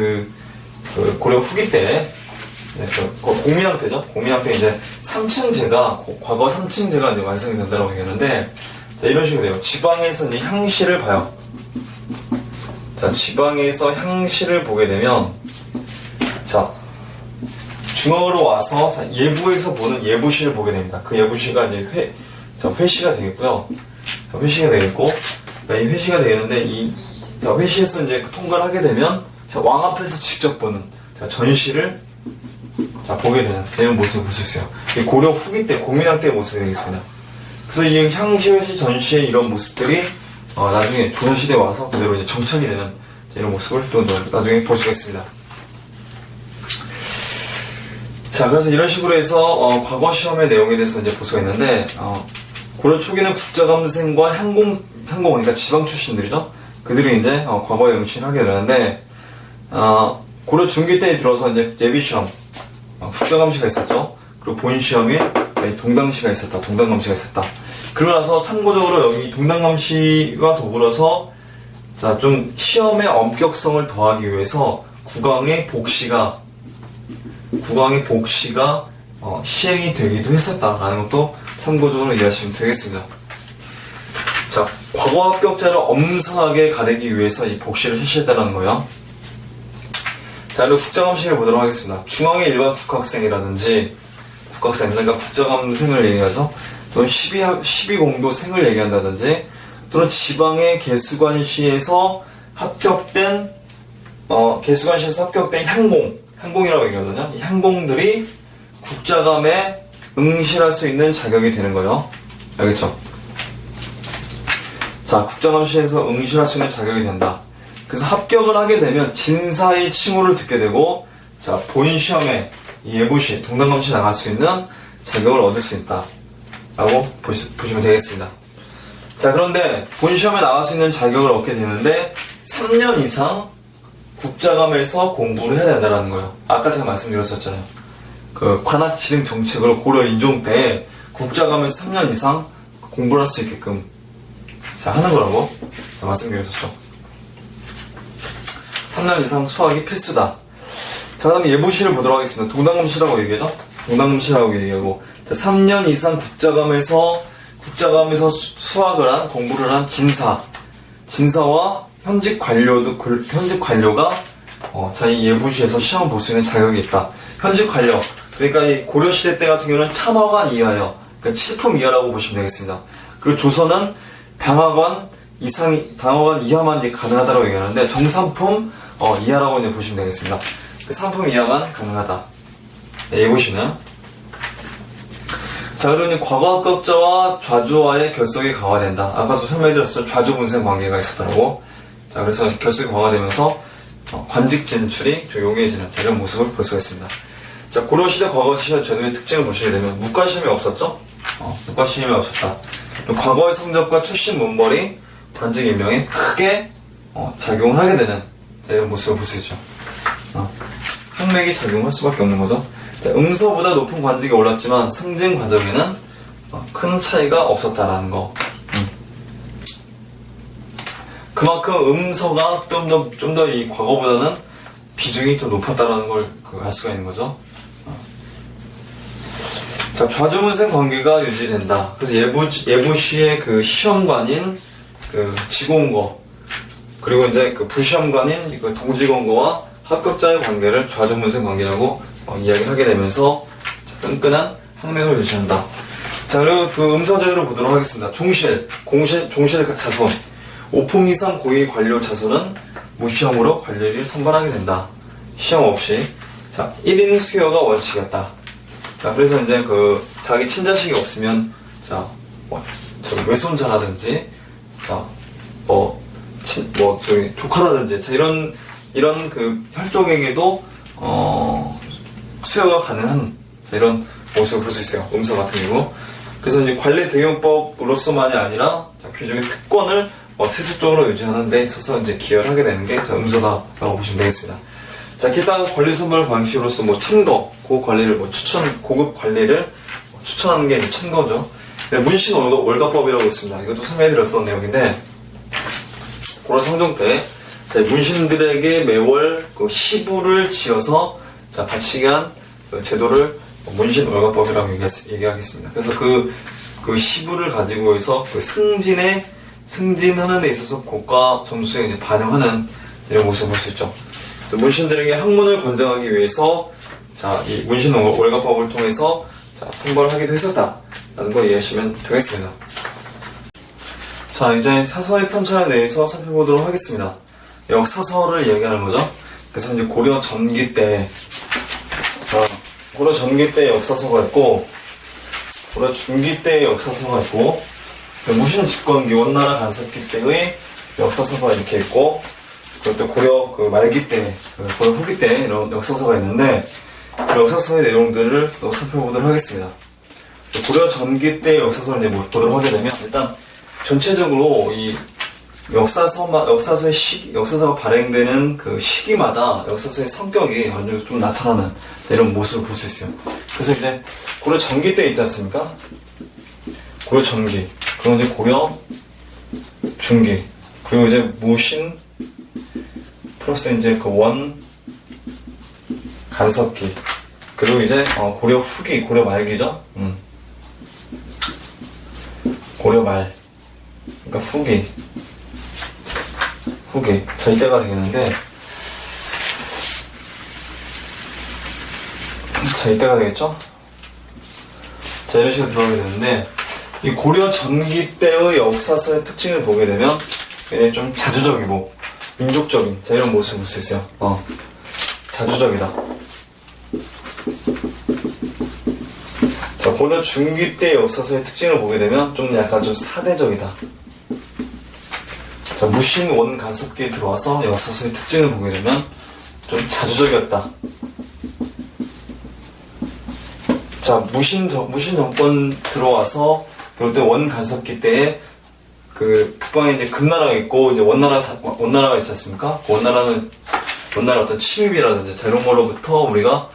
고려 후기 때 공민왕태죠. 공민왕태 이제 3층제가 과거 3층제가 이제 완성이 된다고 얘기하는데, 자, 이런 식으로 돼요. 지방에서 이제 향시를 봐요. 자, 지방에서 향시를 보게 되면, 자, 중앙으로 와서 예부에서 보는 예부시를 보게 됩니다. 그 예부시가 이제 회시가 되겠고요. 회시가 되겠고, 이 회시가 되겠는데, 회시에서 이제 통과를 하게 되면, 왕 앞에서 직접 보는 전시를 보게 되는 이런 모습을 볼 수 있어요. 고려 후기 때, 공민왕 때의 모습이 되겠습니다. 그래서 이 향시, 회시, 전시의 이런 모습들이 나중에 조선시대에 와서 그대로 이제 정착이 되는 이런 모습을 또 나중에 볼 수가 있습니다. 자, 그래서 이런 식으로 해서 과거 시험의 내용에 대해서 이제 볼 수가 있는데, 고려 초기는 국자감생과 향공, 그러니까 지방 출신들이죠. 그들이 이제 과거에 응시를 하게 되는데, 고려 중기 때에 들어서 이제 예비시험, 국자감시가 있었죠. 그리고 본시험에 동당감시가 있었다. 그러고 나서 참고적으로 여기 동당감시와 더불어서 좀 시험의 엄격성을 더하기 위해서 국왕의 복시가 시행이 되기도 했었다라는 것도 참고적으로 이해하시면 되겠습니다. 자, 과거 합격자를 엄선하게 가리기 위해서 이 복시를 실시했다는 거예요. 자, 그리고 국자감시를 보도록 하겠습니다. 중앙의 일반 국학생이라든지, 그러니까 국자감생을 얘기하죠. 또는 12공도생을 얘기한다든지, 또는 지방의 개수관시에서 합격된 향공이라고 얘기하거든요. 이 향공들이 국자감에 응시할 수 있는 자격이 되는 거예요. 알겠죠? 자, 국자감시에서 응시할 수 있는 자격이 된다. 그래서 합격을 하게 되면 진사의 칭호를 듣게 되고, 자, 본 시험에 예부시, 동당감시 나갈 수 있는 자격을 얻을 수 있다 라고 보시면 되겠습니다. 자, 그런데 본 시험에 나갈 수 있는 자격을 얻게 되는데 3년 이상 국자감에서 공부를 해야 된다는 거예요. 아까 제가 말씀드렸었잖아요. 관악 진행 정책으로 고려 인종 때 국자감에서 3년 이상 공부를 할 수 있게끔 하는 거라고 말씀드렸었죠. 3년 이상 수학이 필수다. 자, 그 다음에 예부시를 보도록 하겠습니다. 동당감시라고 얘기하죠? 동당감시라고 얘기하고, 자, 3년 이상 국자감에서 공부를 한 진사와 현직 관료가 이 예부시에서 시험을 볼 수 있는 자격이 있다. 현직 관료, 그러니까 이 고려시대 때 같은 경우는 참화관 이하예요. 그러니까 칠품 이하라고 보시면 되겠습니다. 그리고 조선은 당화관 이하만 가능하다고 얘기하는데, 정삼품 이하라고 이제 보시면 되겠습니다. 그 상품 이하만 가능하다. 네, 보시면. 자, 그리고 이제 과거 합격자와 좌주와의 결속이 강화된다. 아까도 설명해드렸죠. 좌주 분생 관계가 있었다고. 자, 그래서 결속이 강화되면서 관직 진출이 좀 용이해지는 이런 모습을 볼 수가 있습니다. 자, 고려시대 과거시대 제도의 특징을 보시게 되면 문과시험이 없었죠? 문과시험이 없었다. 과거의 성적과 출신 문벌이 관직 임명에 크게 작용을 하게 되는 이런 모습을 볼 수 있죠. 학맥이 작용할 수밖에 없는 거죠. 자, 음서보다 높은 관직에 올랐지만 승진 과정에는 큰 차이가 없었다라는 거. 그만큼 음서가 좀 더 이 과거보다는 비중이 더 높았다라는 걸 알 수가 있는 거죠. 자, 좌주문생 관계가 유지된다. 그래서 예부시의 그 시험관인 그 지공거, 그리고 이제 그 부시험관인 그 동지공거와 합격자의 관계를 좌주문생 관계라고 이야기를 하게 되면서 끈끈한 학맥을 유지한다. 자, 그리고 그 음서제도를 보도록 하겠습니다. 종실 자손. 5품 이상 고위 관료 자손은 무시험으로 관리를 선발하게 된다. 시험 없이. 자, 1인 수여가 원칙이었다. 자, 그래서 이제 그 자기 친자식이 없으면 외손자라든지 조카라든지 이런 그 혈족에게도 수여가 가능한 이런 모습을 볼 수 있어요. 음서 같은 경우. 그래서 이제 관리 등용법으로서만이 아니라 귀족의 특권을 세습적으로 유지하는 데 있어서 이제 기여를 하게 되는 게 음서다라고 보시면 되겠습니다. 자, 기타 관리 선발 방식으로서 첨거, 고급 관리를 추천하는 게 이제 첨거죠. 문신 월가법이라고 있습니다. 이것도 설명해드렸던 내용인데, 고려 성종 때 문신들에게 매월 그 시부를 지어서 바치게 한 그 제도를 문신 월가법이라고 얘기하겠습니다. 그래서 그 시부를 가지고 해서 그 승진하는 데 있어서 고가 점수에 이제 반영하는 이런 모습을 볼 수 있죠. 문신들에게 학문을 권장하기 위해서 이 문신 월가법을 통해서 선발을 하기도 했었다라는 거 이해하시면 되겠습니다. 자, 이제 사서의 편찬에 대해서 살펴보도록 하겠습니다. 역사서를 이야기하는 거죠. 그래서 이제 고려 전기 때 역사서가 있고, 고려 중기 때의 역사서가 있고, 무신 집권기 원나라 간섭기 때의 역사서가 이렇게 있고, 그리고 또 고려 그 말기 때, 고려 후기 때 이런 역사서가 있는데, 그 역사서의 내용들을 또 살펴보도록 하겠습니다. 고려 전기 때의 역사서를 이제 보도록 하게 되면, 일단 전체적으로 이 역사서가 발행되는 그 시기마다 역사서의 성격이 어느 정도 좀 나타나는 이런 모습을 볼 수 있어요. 그래서 이제 고려 전기 때 있지 않습니까? 고려 전기, 그리고 이제 고려 중기, 그리고 이제 무신 플러스 이제 그 원 간섭기, 그리고 이제 고려 후기, 고려 말기죠. 고려 말, 그러니까 후기. 자, 이때가 되겠는데, 자, 이때가 되겠죠? 자, 이런 식으로 들어가게 되는데, 이 고려 전기 때의 역사서의 특징을 보게 되면 굉장히 좀 자주적이고 민족적인 이런 모습을 볼 수 있어요. 자주적이다. 자, 고려 중기 때 역사서의 특징을 보게 되면 좀 약간 좀 사대적이다. 자, 무신 원 간섭기에 들어와서 역사서의 특징을 보게 되면 좀 자주적이었다. 자, 무신 정권 들어와서 그럴 때 원 간섭기 때에 그 북방에 이제 금나라가 있고 이제 원나라가 있지 않습니까? 그 원나라 어떤 침입이라든지 이런 거로부터 우리가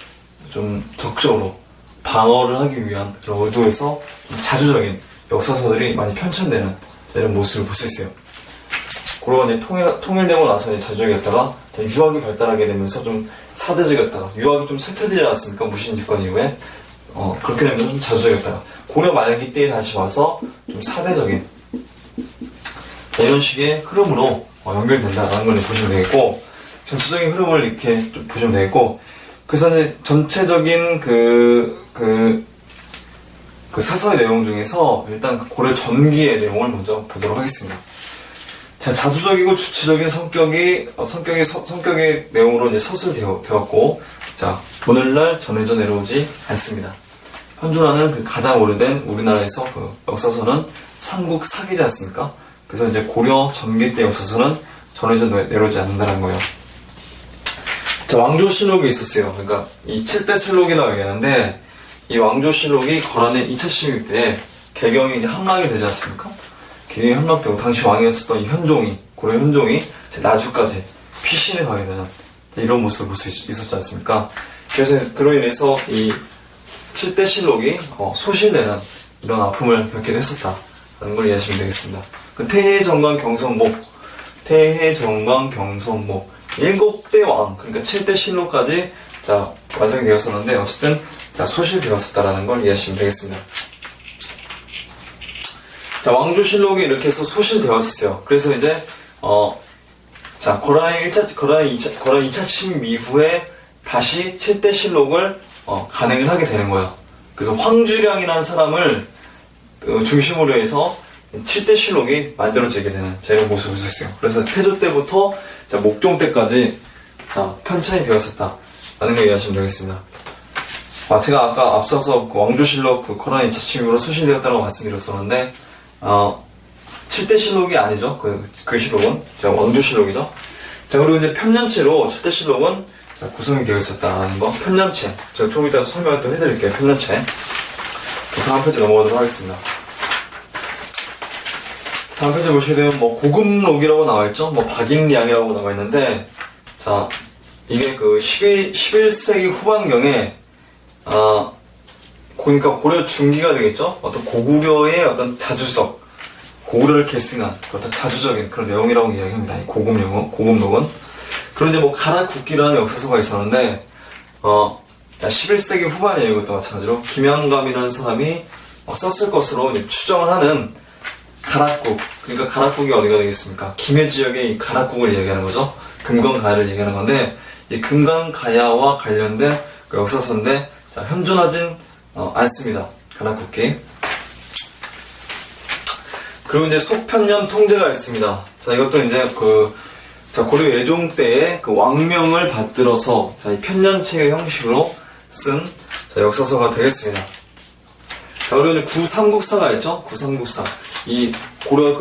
좀 적극적으로 방어를 하기 위한 그런 의도에서 좀 자주적인 역사서들이 많이 편찬되는 이런 모습을 볼 수 있어요. 고려가 이제 통일되고 나서 이제 자주적이었다가 유학이 발달하게 되면서 좀 사대적이었다가 유학이 좀 쇠퇴되지 않았습니까? 무신 집권 이후에 그렇게 되면 좀 자주적이었다가 고려 말기 때에 다시 와서 좀 사대적인 이런 식의 흐름으로 연결된다라는 걸 보시면 되겠고, 전체적인 흐름을 이렇게 좀 보시면 되겠고, 그래서 이제 전체적인 그 사서의 내용 중에서 일단 고려 전기의 내용을 먼저 보도록 하겠습니다. 자, 자주적이고 주체적인 성격의 내용으로 이제 서술되었고, 자, 오늘날 전해져 내려오지 않습니다. 현존하는 그 가장 오래된 우리나라에서 그 역사서는 삼국사기지 않습니까? 그래서 이제 고려 전기 때 역사서는 전해져 내려오지 않는다는 거예요. 자, 왕조실록이 있었어요. 그러니까 이 7대 실록이라고 얘기하는데, 이 왕조실록이 거란의 2차 침입 때 개경이 이제 함락이 되지 않습니까? 개경이 함락되고 당시 왕이었었던 이 현종이, 고려 현종이 나주까지 피신을 가게 되는 이런 모습을 볼 수 있었지 않습니까? 그래서 그로 인해서 이 7대 실록이 소실되는 이런 아픔을 겪기도 했었다라는 걸 이해하시면 되겠습니다. 그 태해정광 경선목 7대 왕, 그러니까 7대 실록까지 자 완성이 되었었는데 어쨌든 소실되었었다라는 걸 이해하시면 되겠습니다. 자, 왕조실록이 이렇게 해서 소실되었었어요. 그래서 이제 자, 고란의 2차 침입 이후에 다시 7대 실록을 간행을 하게 되는 거예요. 그래서 황주량이라는 사람을 중심으로 해서 7대 실록이 만들어지게 되는 이런 모습을 볼 수 있어요. 그래서 태조 때부터 자, 목종 때까지 자, 편찬이 되었었다라는 걸 이해하시면 되겠습니다. 제가 아까 앞서서 그 왕조실록 그 고란의 2차 침입으로 소실되었다고 말씀드렸었는데 7대 실록이 아니죠. 그 실록은 왕조실록이죠. 자, 그리고 이제 편년체로 7대 실록은 구성이 되어 있었다는 거. 편년체. 제가 조금 이따 설명을 또 해드릴게요. 편년체. 다음 페이지 넘어가도록 하겠습니다. 다음 페이지 보시게 되면 고급록이라고 나와있죠. 박인량이라고 나와있는데, 자, 이게 그 11세기 후반경에 그러니까 고려 중기가 되겠죠. 어떤 고구려의 어떤 자주석, 고구려를 계승한 어떤 자주적인 그런 내용이라고 이야기합니다. 이 고급록은. 그런데 가락국기라는 역사서가 있었는데 11세기 후반이에요. 이것도 마찬가지로 김양감이라는 사람이 썼을 것으로 이제 추정을 하는 가락국. 그러니까 가락국이 어디가 되겠습니까? 김해 지역의 이 가락국을 얘기하는 거죠. 금강가야를 얘기하는 건데 이 금강가야와 관련된 그 역사서인데 자, 현존하진 않습니다. 가락국기. 그리고 이제 속편년 통제가 있습니다. 자, 이것도 이제 고려 예종 때의 그 왕명을 받들어서 자, 이 편년체 형식으로 쓴 역사서가 되겠습니다. 자, 그리고 이제 구삼국사가 있죠? 구삼국사. 이 고려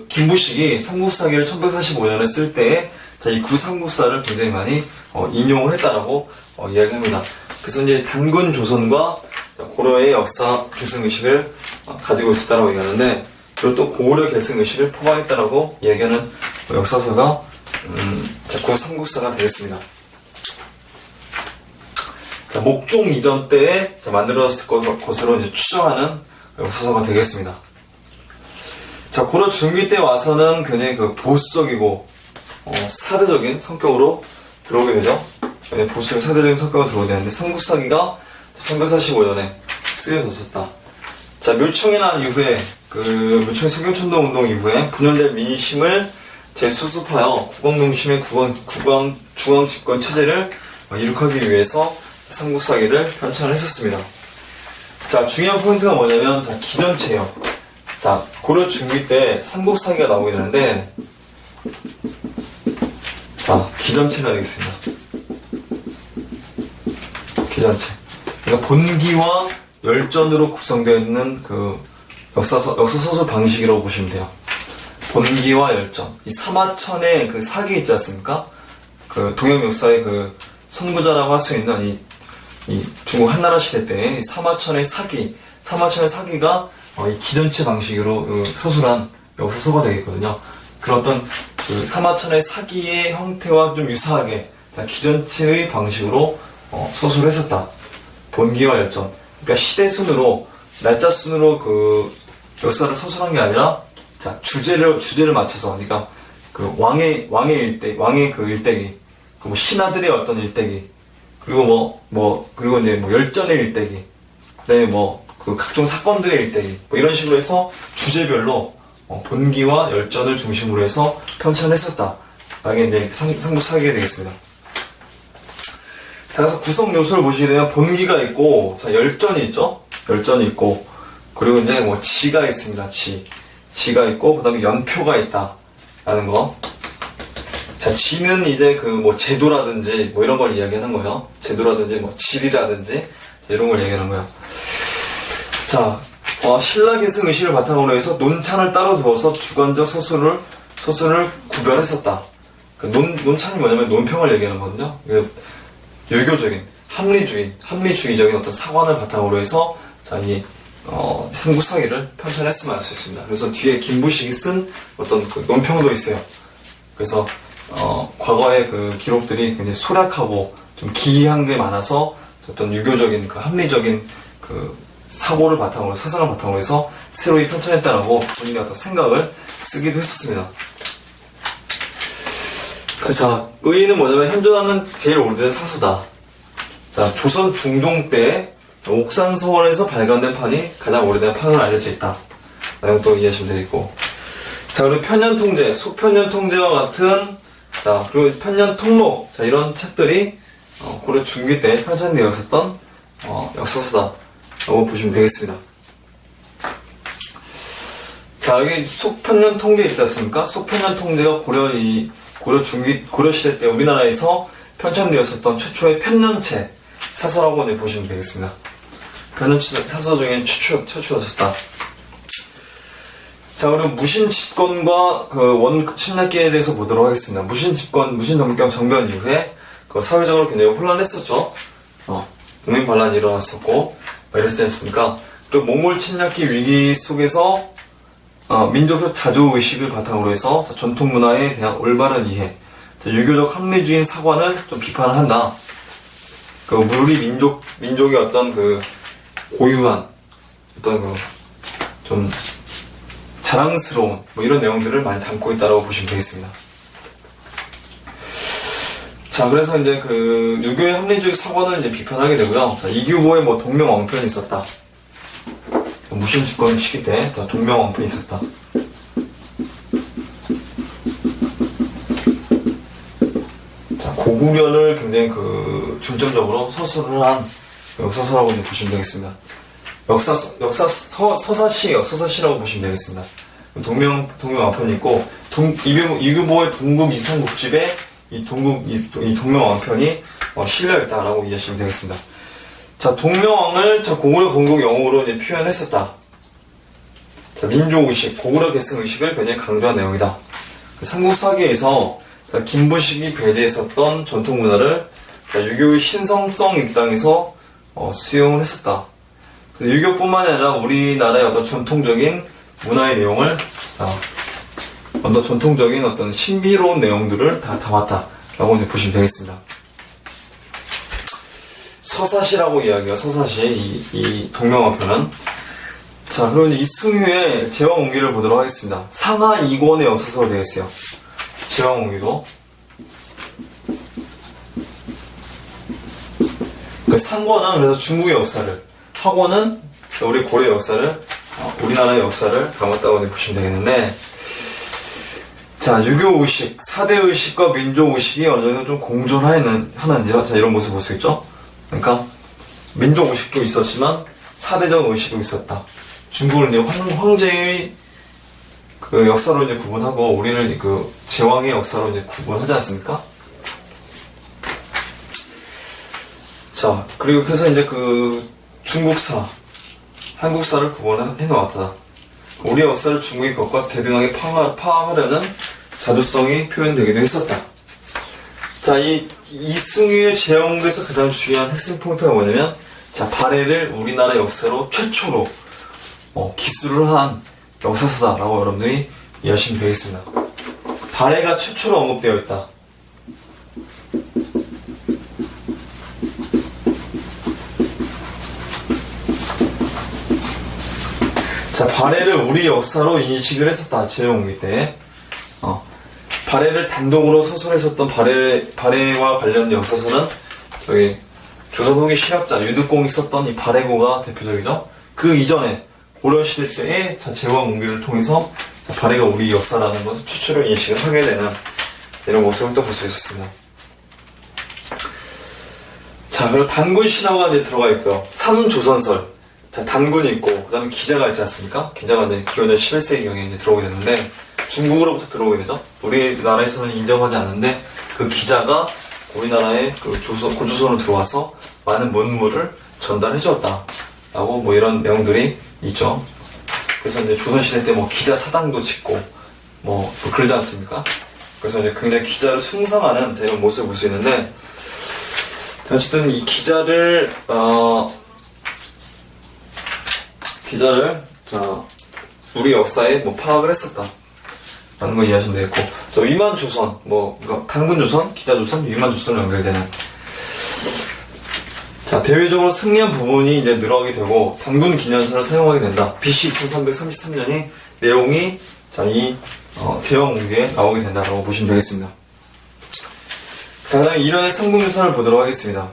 김부식이 삼국사기를 1145년에 쓸 때에 자, 이 구삼국사를 굉장히 많이 인용을 했다라고 이야기합니다. 그래서 이제 단군 조선과 고려의 역사 계승의식을 가지고 있었다라고 얘기하는데 그리고 또 고려 계승의식을 포괄했다라고 얘기하는 역사서가 구삼국사가 되겠습니다. 자, 목종 이전 때에 만들어졌을 것으로 이제 추정하는 역사서가 되겠습니다. 자, 고려 중기 때 와서는 굉장히 보수적이고 사대적인 성격으로 들어오게 되죠. 보수적인 사대적인 성격으로 들어오게 되는데 삼국사기가 1145년에 쓰여졌었다. 자, 묘청이 난 이후에 묘청의 서경천동 운동 이후에 분열된 민심을 재수습하여 국왕중심의 중앙 집권 체제를 이룩하기 위해서 삼국사기를 편찬을 했었습니다. 자, 중요한 포인트가 뭐냐면 자, 기전체예요. 자, 고려 중기 때 삼국사기가 나오게 되는데 자, 기전체가 되겠습니다. 기전체. 그러니까 본기와 열전으로 구성되어 있는 역사서술 방식이라고 보시면 돼요. 본기와 열전. 이 사마천의 사기 있지 않습니까? 동양 역사의 선구자라고 할 수 있는 이 중국 한나라 시대 때 사마천의 사기가 이 기전체 방식으로 서술한 역사서가 되겠거든요. 그런 어떤 사마천의 사기의 형태와 좀 유사하게 기전체의 방식으로 서술을 했었다. 본기와 열전. 그러니까 시대순으로, 날짜순으로 역사를 서술한 게 아니라, 자, 주제를 맞춰서, 그러니까 왕의 일대기, 신하들의 어떤 일대기, 그리고 그리고 이제 열전의 일대기, 그다음에 각종 사건들의 일대기, 이런 식으로 해서 주제별로 본기와 열전을 중심으로 해서 편찬했었다. 이게 이제 삼국사기가 되겠습니다. 그래서 구성 요소를 보시게 되면 본기가 있고, 자, 열전이 있죠? 열전이 있고, 그리고 이제 지가 있습니다. 지가 있고, 그 다음에 연표가 있다. 라는 거. 자, 지는 이제 그 뭐 제도라든지 뭐 이런 걸 이야기하는 거예요. 제도라든지 뭐 질이라든지 이런 걸 얘기하는 거예요. 자, 신라 계승 의식을 바탕으로 해서 논찬을 따로 두어서 주관적 서술을 구별했었다. 그 논찬이 뭐냐면 논평을 얘기하는 거거든요. 유교적인 합리주의적인 어떤 사관을 바탕으로 해서 자, 이 삼국사기를 편찬했으면 알 수 있습니다. 그래서 뒤에 김부식이 쓴 어떤 그 논평도 있어요. 그래서 과거의 그 기록들이 굉장히 소략하고 좀 기이한 게 많아서 어떤 유교적인 그 합리적인 그 사상을 바탕으로 해서 새로이 편찬했다라고 본인의 어떤 생각을 쓰기도 했었습니다. 자, 의의는 뭐냐면 현존하는 제일 오래된 사서다. 자, 조선 중종 때 옥산서원에서 발간된 판이 가장 오래된 판으로 알려져 있다. 라는 것도 이해하시면 되겠고. 자, 그리고 편년통제, 소편년통제와 같은, 자, 그리고 편년통록, 자, 이런 책들이 고려 중기 때 편찬되었었던 역사서다. 라고 보시면 되겠습니다. 자, 여기 소편년통제 있지 않습니까? 소편년통제가 고려 시대 때 우리나라에서 편찬되었었던 최초의 편년체 사서라고 이제 보시면 되겠습니다. 편년체 사서 중에 최초였었다. 자, 그리고 무신집권과 그 원침략기에 대해서 보도록 하겠습니다. 무신집권, 무신정경 정변 이후에 그 사회적으로 굉장히 혼란했었죠. 농민반란이 일어났었고, 이랬지 않습니까? 또 몽골 침략기 위기 속에서 민족적 자주의식을 바탕으로 해서 전통 문화에 대한 올바른 이해, 유교적 합리주의 사관을 좀 비판을 한다. 그 우리 민족의 어떤 그 고유한 어떤 그 좀 자랑스러운 뭐 이런 내용들을 많이 담고 있다라고 보시면 되겠습니다. 자, 그래서 이제 그 유교의 합리주의 사관을 이제 비판하게 되고요. 자, 이규보의 뭐 동명왕편이 있었다. 무신집권 시기 때 동명왕편이 있었다. 자, 고구려를 굉장히 그 중점적으로 서술을 한 역사서라고 이제 보시면 되겠습니다. 서사시라고 보시면 되겠습니다. 동명왕편이 있고, 이규보의 동국 이상국집에 이 동명왕편이 실려있다라고 이해하시면 되겠습니다. 자, 동명왕을 고구려 건국 영웅으로 이제 표현했었다. 자, 민족의식, 고구려 계승의식을 굉장히 강조한 내용이다. 삼국사기에서 김부식이 배제했었던 전통문화를 유교의 신성성 입장에서 수용을 했었다. 유교뿐만이 아니라 우리나라의 어떤 전통적인 문화의 내용을 어떤 전통적인 어떤 신비로운 내용들을 다 담았다라고 이제 보시면 되겠습니다. 서사시라고 이야기해요. 서사시의 이 동명왕편은. 자, 그럼 이승유의 제왕옹기를 보도록 하겠습니다. 상하 2권의 역사서로 되어 있어요. 제왕옹기도. 그 상권은 그래서 중국의 역사를, 하권은 우리 고려 역사를, 우리나라의 역사를 담았다고 보시면 되겠는데, 자, 유교의식, 사대의식과 민족의식이 어느 정도 좀 공존하는지, 자, 이런 모습을 볼 수 있죠? 그러니까, 민족의식도 있었지만, 사대적 의식도 있었다. 중국은 이제 황제의 그 역사로 이제 구분하고, 우리는 그 제왕의 역사로 이제 구분하지 않습니까? 자, 그리고 그래서 이제 그 중국사, 한국사를 구분해 놓았다. 우리 역사를 중국의 것과 대등하게 파악하려는 자주성이 표현되기도 했었다. 자, 이 이승유의 제왕옹기에서 가장 중요한 핵심 포인트가 뭐냐면, 자, 발해를 우리나라 역사로 최초로 기술을 한 역사서다라고 여러분들이 이해하시면 되겠습니다. 발해가 최초로 언급되어 있다. 자, 발해를 우리 역사로 인식을 했었다. 제왕옹기 때. 발해를 단독으로 서술했었던 발해와 관련 역사서는 저기 조선 후기 실학자 유득공이 썼던 이 발해고가 대표적이죠. 그 이전에 고려시대 때의 제왕옹기를 통해서 발해가 우리 역사라는 것을 최초로 인식을 하게 되는 이런 모습을 또 볼 수 있었습니다. 자, 그리고 단군 신화가 이제 들어가 있고요. 삼조선설. 자, 단군이 있고, 그 다음에 기자가 있지 않습니까? 기자가 이제 기원전 11세기경에 이제 들어오게 되는데, 중국으로부터 들어오게 되죠. 우리나라에서는 인정하지 않는데 그 기자가 우리나라의 그 고조선으로 들어와서 많은 문물을 전달해 주었다 라고 뭐 이런 내용들이 있죠. 그래서 이제 조선시대 때 뭐 기자 사당도 짓고 뭐 그러지 않습니까? 그래서 이제 굉장히 기자를 숭상하는 이런 모습을 볼 수 있는데, 어쨌든 이 기자를 우리 역사에 뭐 파악을 했었다 라는 거 이해하시면 되겠고, 위만조선, 그러니까 단군조선, 기자조선, 위만조선으로 연결되는, 대외적으로 승리한 부분이 이제 늘어가게 되고 단군 기념서를 사용하게 된다. BC 2333년이 내용이 이 대형 문기에 나오게 된다라고 보시면 되겠습니다. 자, 그 다음에 이런의 삼국유사를 보도록 하겠습니다.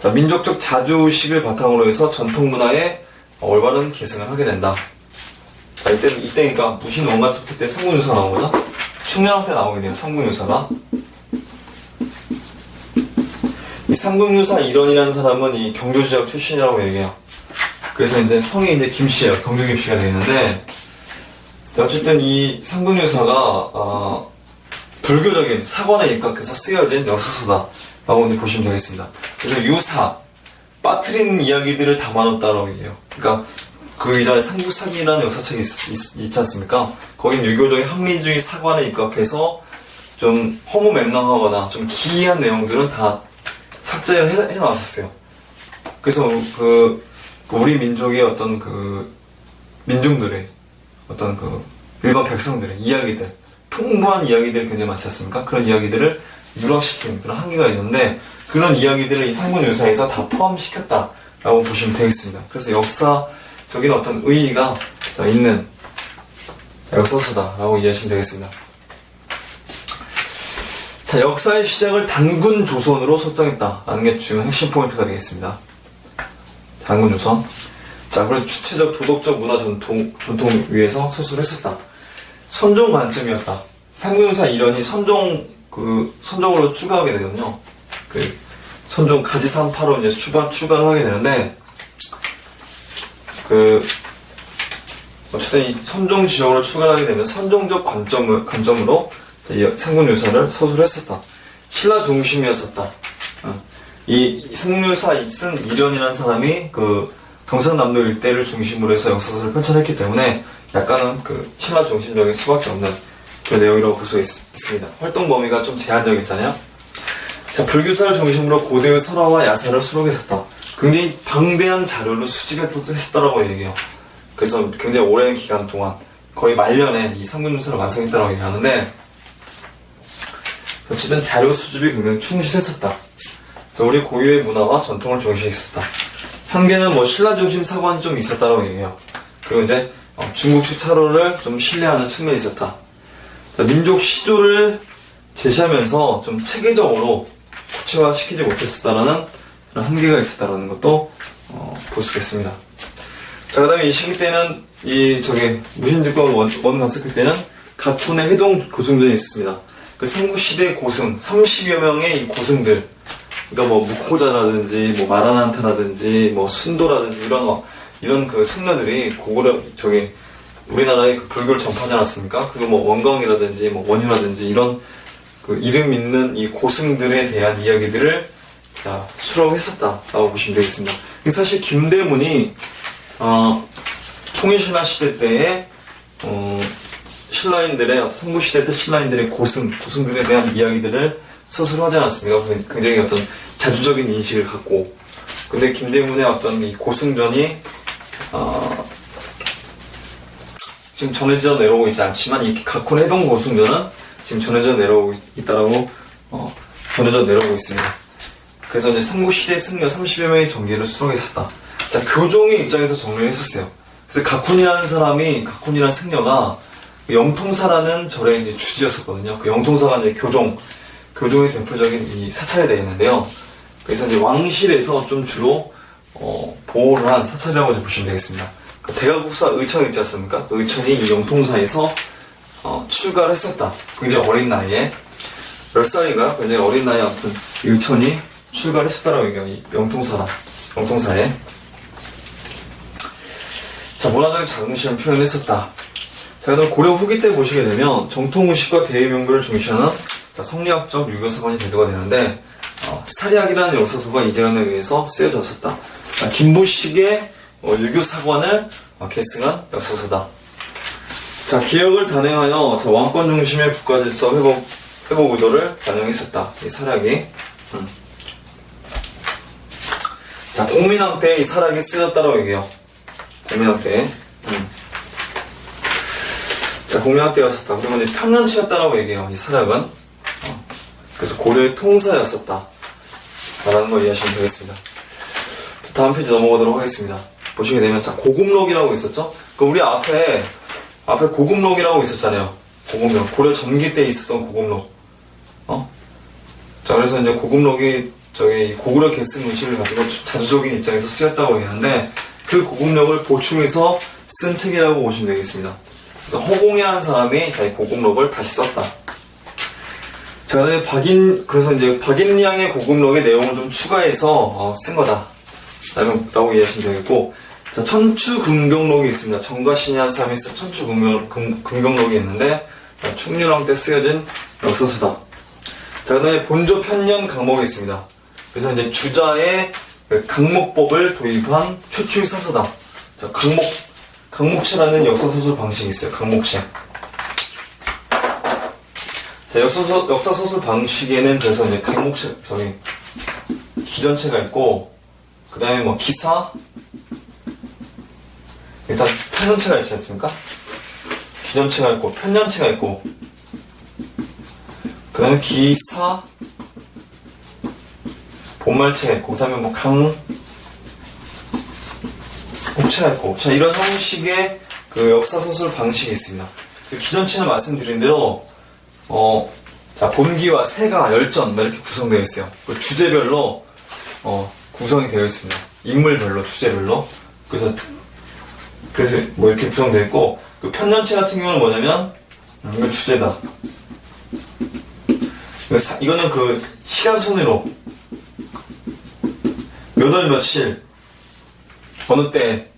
자, 민족적 자주식을 바탕으로 해서 전통문화에 올바른 계승을 하게 된다. 자, 이때니까 무신 원가습기 때 삼국유사가 나온 거죠? 충렬학 때 나오게 돼요, 삼국유사가. 이 삼국유사 일원이라는 사람은 이 경조지역 출신이라고 얘기해요. 그래서 이제 성이 이제 김씨예요. 경조 김씨가 되는데, 어쨌든 이 삼국유사가 불교적인 사관에 입각해서 쓰여진 역사서다라고 보시면 되겠습니다. 그래서 유사, 빠트린 이야기들을 담아놓았다라고 얘기해요. 그러니까 그 이전에 삼국사기라는 역사책이 있지 않습니까? 거긴 유교적인 합리주의 사관에 입각해서 좀 허무맹랑하거나 좀 기이한 내용들은 다 삭제를 해놨었어요. 그래서 우리 민족의 어떤 민중들의 어떤 일반 백성들의 이야기들, 풍부한 이야기들이 굉장히 많지 않습니까? 그런 이야기들을 누락시키는 그런 한계가 있는데, 그런 이야기들을 이 삼국유사에서 다 포함시켰다라고 보시면 되겠습니다. 그래서 역사적인 어떤 의의가 있는 역사서다라고 이해하시면 되겠습니다. 자, 역사의 시작을 단군 조선으로 설정했다라는 게 중요한 핵심 포인트가 되겠습니다. 단군 조선. 자, 그래서 주체적, 도덕적, 문화 전통 위에서 서술을 했었다. 선종 관점이었다. 삼국유사 일원이 선종으로 추가하게 되거든요. 선종 가지삼파로 이제 추가를 하게 되는데, 어쨌든 이 선종 지역으로 추가를 하게 되면 선종적 관점으로 삼국유사를 서술했었다. 신라 중심이었었다. 이 삼국유사 쓴 일원이라는 사람이 경상남도 일대를 중심으로 해서 역사서를 편찬했기 때문에 약간은 신라 중심적인 수밖에 없는 그런 내용이라고 볼 수 있습니다. 활동 범위가 좀 제한적이잖아요. 자, 불교사를 중심으로 고대의 설화와 야사를 수록했었다. 굉장히 방대한 자료를 수집했었다라고 얘기해요. 그래서 굉장히 오랜 기간 동안 거의 말년에 이 삼국유사를 완성했다라고 얘기하는데, 어쨌든 자료 수집이 굉장히 충실했었다. 자, 우리 고유의 문화와 전통을 중시했었다. 현계는 신라 중심 사관이 좀 있었다라고 얘기해요. 그리고 이제 중국식 차로를 좀 신뢰하는 측면이 있었다. 자, 민족 시조를 제시하면서 좀 체계적으로 구체화시키지 못했었다라는 그런 한계가 있었다라는 것도 볼 수가 있습니다. 자, 그 다음에 이 시기 때는 무신집권 원 갔을 때는 각군의 회동 고승전이 있습니다. 삼국시대 고승 30여 명의 이 고승들, 그러니까 무코자라든지 마라난타라든지 순도라든지 이런 승려들이 우리나라에 불교를 전파하지 않았습니까? 그리고 원광이라든지 원효라든지 이런 이름 있는 이 고승들에 대한 이야기들을 수록했었다라고 보시면 되겠습니다. 사실 김대문이 통일신라 시대 때에 신라인들의 삼국시대 때 신라인들의 고승들에 대한 이야기들을 서술하지 않았습니까? 굉장히 어떤 자주적인 인식을 갖고, 근데 김대문의 어떤 이 고승전이 지금 전해져 내려오고 있지 않지만 이 각군 해동 고승전은 지금 전해져 내려오고 있다라고 전해져 내려오고 있습니다. 그래서 이제 삼국시대 승려 30여 명의 전기를 수록했었다. 자, 교종의 입장에서 정리를 했었어요. 그래서 각군이라는 승려가 영통사라는 절의 이제 주지였었거든요. 영통사가 이제 교종의 대표적인 이 사찰이 되어 있는데요. 그래서 이제 왕실에서 좀 주로 보호를 한 사찰이라고 보시면 되겠습니다. 대가국사 의천 있지 않습니까? 그 의천이 이 영통사에서 출가를 했었다. 굉장히 어린 나이에 몇 살인가요? 굉장히 어린 나이에 아무튼 의천이 출가를 했었다라고 얘기해요. 이 영통사에. 자, 문화적인 자긍심을 표현했었다. 자, 그다음 고려 후기 때 보시게 되면 정통의식과 대의명분을 중시하는 자, 성리학적 유교사관이 대두가 되는데 스타리학이라는 역사서가 이재현에 의해서 쓰여졌었다. 김부식의 유교사관을 계승한 역사서다. 자, 개혁을 단행하여 왕권 중심의 국가질서 회복 의도를 반영했었다. 이 사략이. 자, 공민왕 때 이 사략이 쓰였다라고 얘기해요. 공민왕 때. 자, 공민왕 때였었다. 그리고 이제 편년치였다라고 얘기해요. 이 사략은. 그래서 고려의 통사였었다. 라는 걸 이해하시면 되겠습니다. 자, 다음 페이지 넘어가도록 하겠습니다. 보시게 되면, 자, 고금록이라고 있었죠? 우리 앞에 고금록이라고 있었잖아요. 고금록. 고려 전기 때 있었던 고금록. 자, 그래서 이제 고금록이 고구려 계승 의식을 가지고 자주적인 입장에서 쓰였다고 얘기하는데, 그 고금록을 보충해서 쓴 책이라고 보시면 되겠습니다. 그래서 허공이라는 사람이 자기 고금록을 다시 썼다. 자, 그래서 이제 박인량의 고금록의 내용을 좀 추가해서 쓴 거다. 라고 이해하시면 되겠고, 자, 천추금경록이 있습니다. 정가신이 한 사람이 쓴 천추금경록이 있는데, 충렬왕 때 쓰여진 역사서다. 자, 그 다음에 본조 편년 강목이 있습니다. 그래서 이제 주자의 강목법을 도입한 최초의 사서다. 자, 강목체라는 역사서술 방식이 있어요. 강목체. 자, 역사서술 방식에는 그래서 이제 강목체, 기전체가 있고, 그 다음에 뭐 기사, 일단 편년체가 있지 않습니까? 기전체가 있고, 편년체가 있고, 그 다음에 기사, 본말체가 있고, 그 다음에 뭐 목체가 있고, 자, 이런 형식의 그 역사서술 방식이 있습니다. 그 기전체는 말씀드린 대로, 자, 본기와 세가, 열전, 이렇게 구성되어 있어요. 그 주제별로, 구성이 되어 있습니다. 인물별로, 주제별로. 그래서 뭐 이렇게 구성되어 있고, 그 편년체 같은 경우는 뭐냐면, 이거 주제다. 이거는 그 시간 순위로 몇 월 며칠 어느 때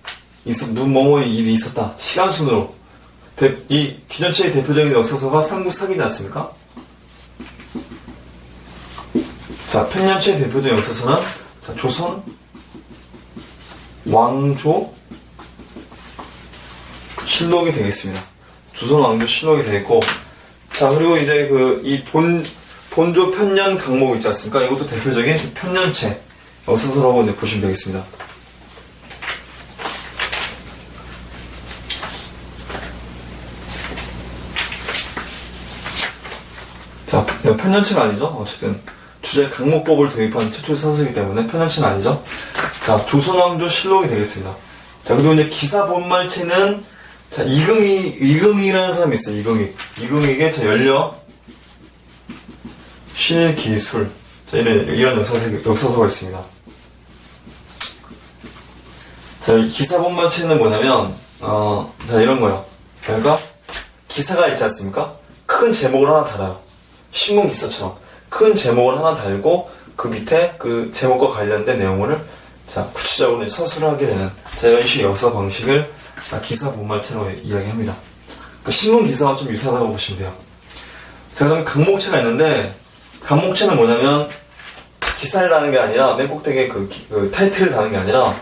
뭐뭐의 일이 있었다. 시간 순으로. 이 기전체의 대표적인 역사서가 삼국사기지 않습니까? 자, 편년체의 대표적인 역사서는 자, 조선 왕조 실록이 되겠습니다. 조선 왕조 실록이 되겠고, 자, 그리고 이제 이 본조 편년 강목 있지 않습니까? 이것도 대표적인 편년체 역사서라고 이제 보시면 되겠습니다. 자, 편년체가 아니죠? 어쨌든 주제 강목법을 도입한 최초의 사서이기 때문에 편년체는 아니죠? 자, 조선왕조 실록이 되겠습니다. 자, 그리고 이제 기사 본말체는 자, 이긍이라는 사람이 있어요. 이긍에게 자, 연려 실기술. 자, 이런 역사서가 있습니다. 자, 기사 본말체는 뭐냐면, 자, 이런 거요. 그러니까, 기사가 있지 않습니까? 큰 제목을 하나 달아요. 신문 기사처럼. 큰 제목을 하나 달고, 그 밑에 그 제목과 관련된 내용을, 자, 구체적으로 서술을 하게 되는, 자, 이런 식의 역사 방식을 기사 본말체로 이야기합니다. 그러니까 신문 기사와 좀 유사하다고 보시면 돼요. 자, 그 다음에 강목체가 있는데, 강목체는 뭐냐면, 기사를 다는 게 아니라, 맨 꼭대기에 그 타이틀을 다는 게 아니라,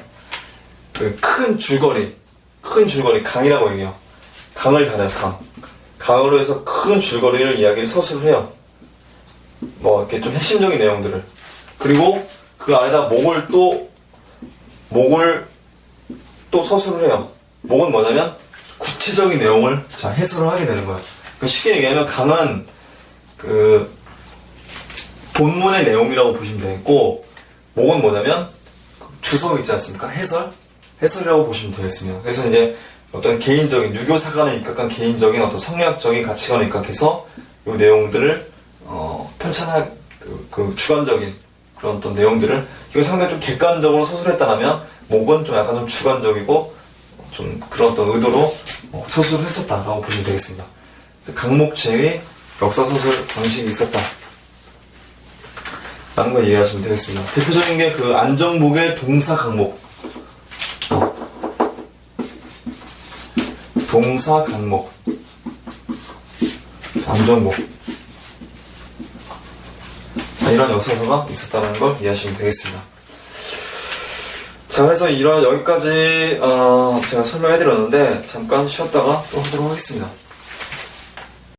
큰 줄거리, 강이라고 얘기해요. 강을 달아요, 강으로 해서 큰 줄거리를 이야기를 서술을 해요. 뭐, 이렇게 좀 핵심적인 내용들을. 그리고 그 안에다 목을 또 서술을 해요. 목은 뭐냐면, 구체적인 내용을, 자, 해설을 하게 되는 거예요. 쉽게 얘기하면, 강은, 본문의 내용이라고 보시면 되겠고, 목은 뭐냐면, 주석 있지 않습니까? 해설이라고 보시면 되겠습니다. 그래서 이제 어떤 개인적인, 유교사관에 입각한 개인적인 어떤 성리학적인 가치관에 입각해서 이 내용들을, 편찬한, 주관적인 그런 어떤 내용들을, 이거 상당히 좀 객관적으로 서술했다면, 목은 좀 약간 좀 주관적이고, 좀 그런 어떤 의도로 서술을 했었다라고 보시면 되겠습니다. 강목체의 역사서술 방식이 있었다. 라는 걸 이해하시면 되겠습니다. 대표적인 게 안정복의 동사 강목. 동사 강목. 남정복. 이런 역사서가 있었다는 걸 이해하시면 되겠습니다. 자, 그래서 여기까지 제가 설명해드렸는데 잠깐 쉬었다가 또 하도록 하겠습니다.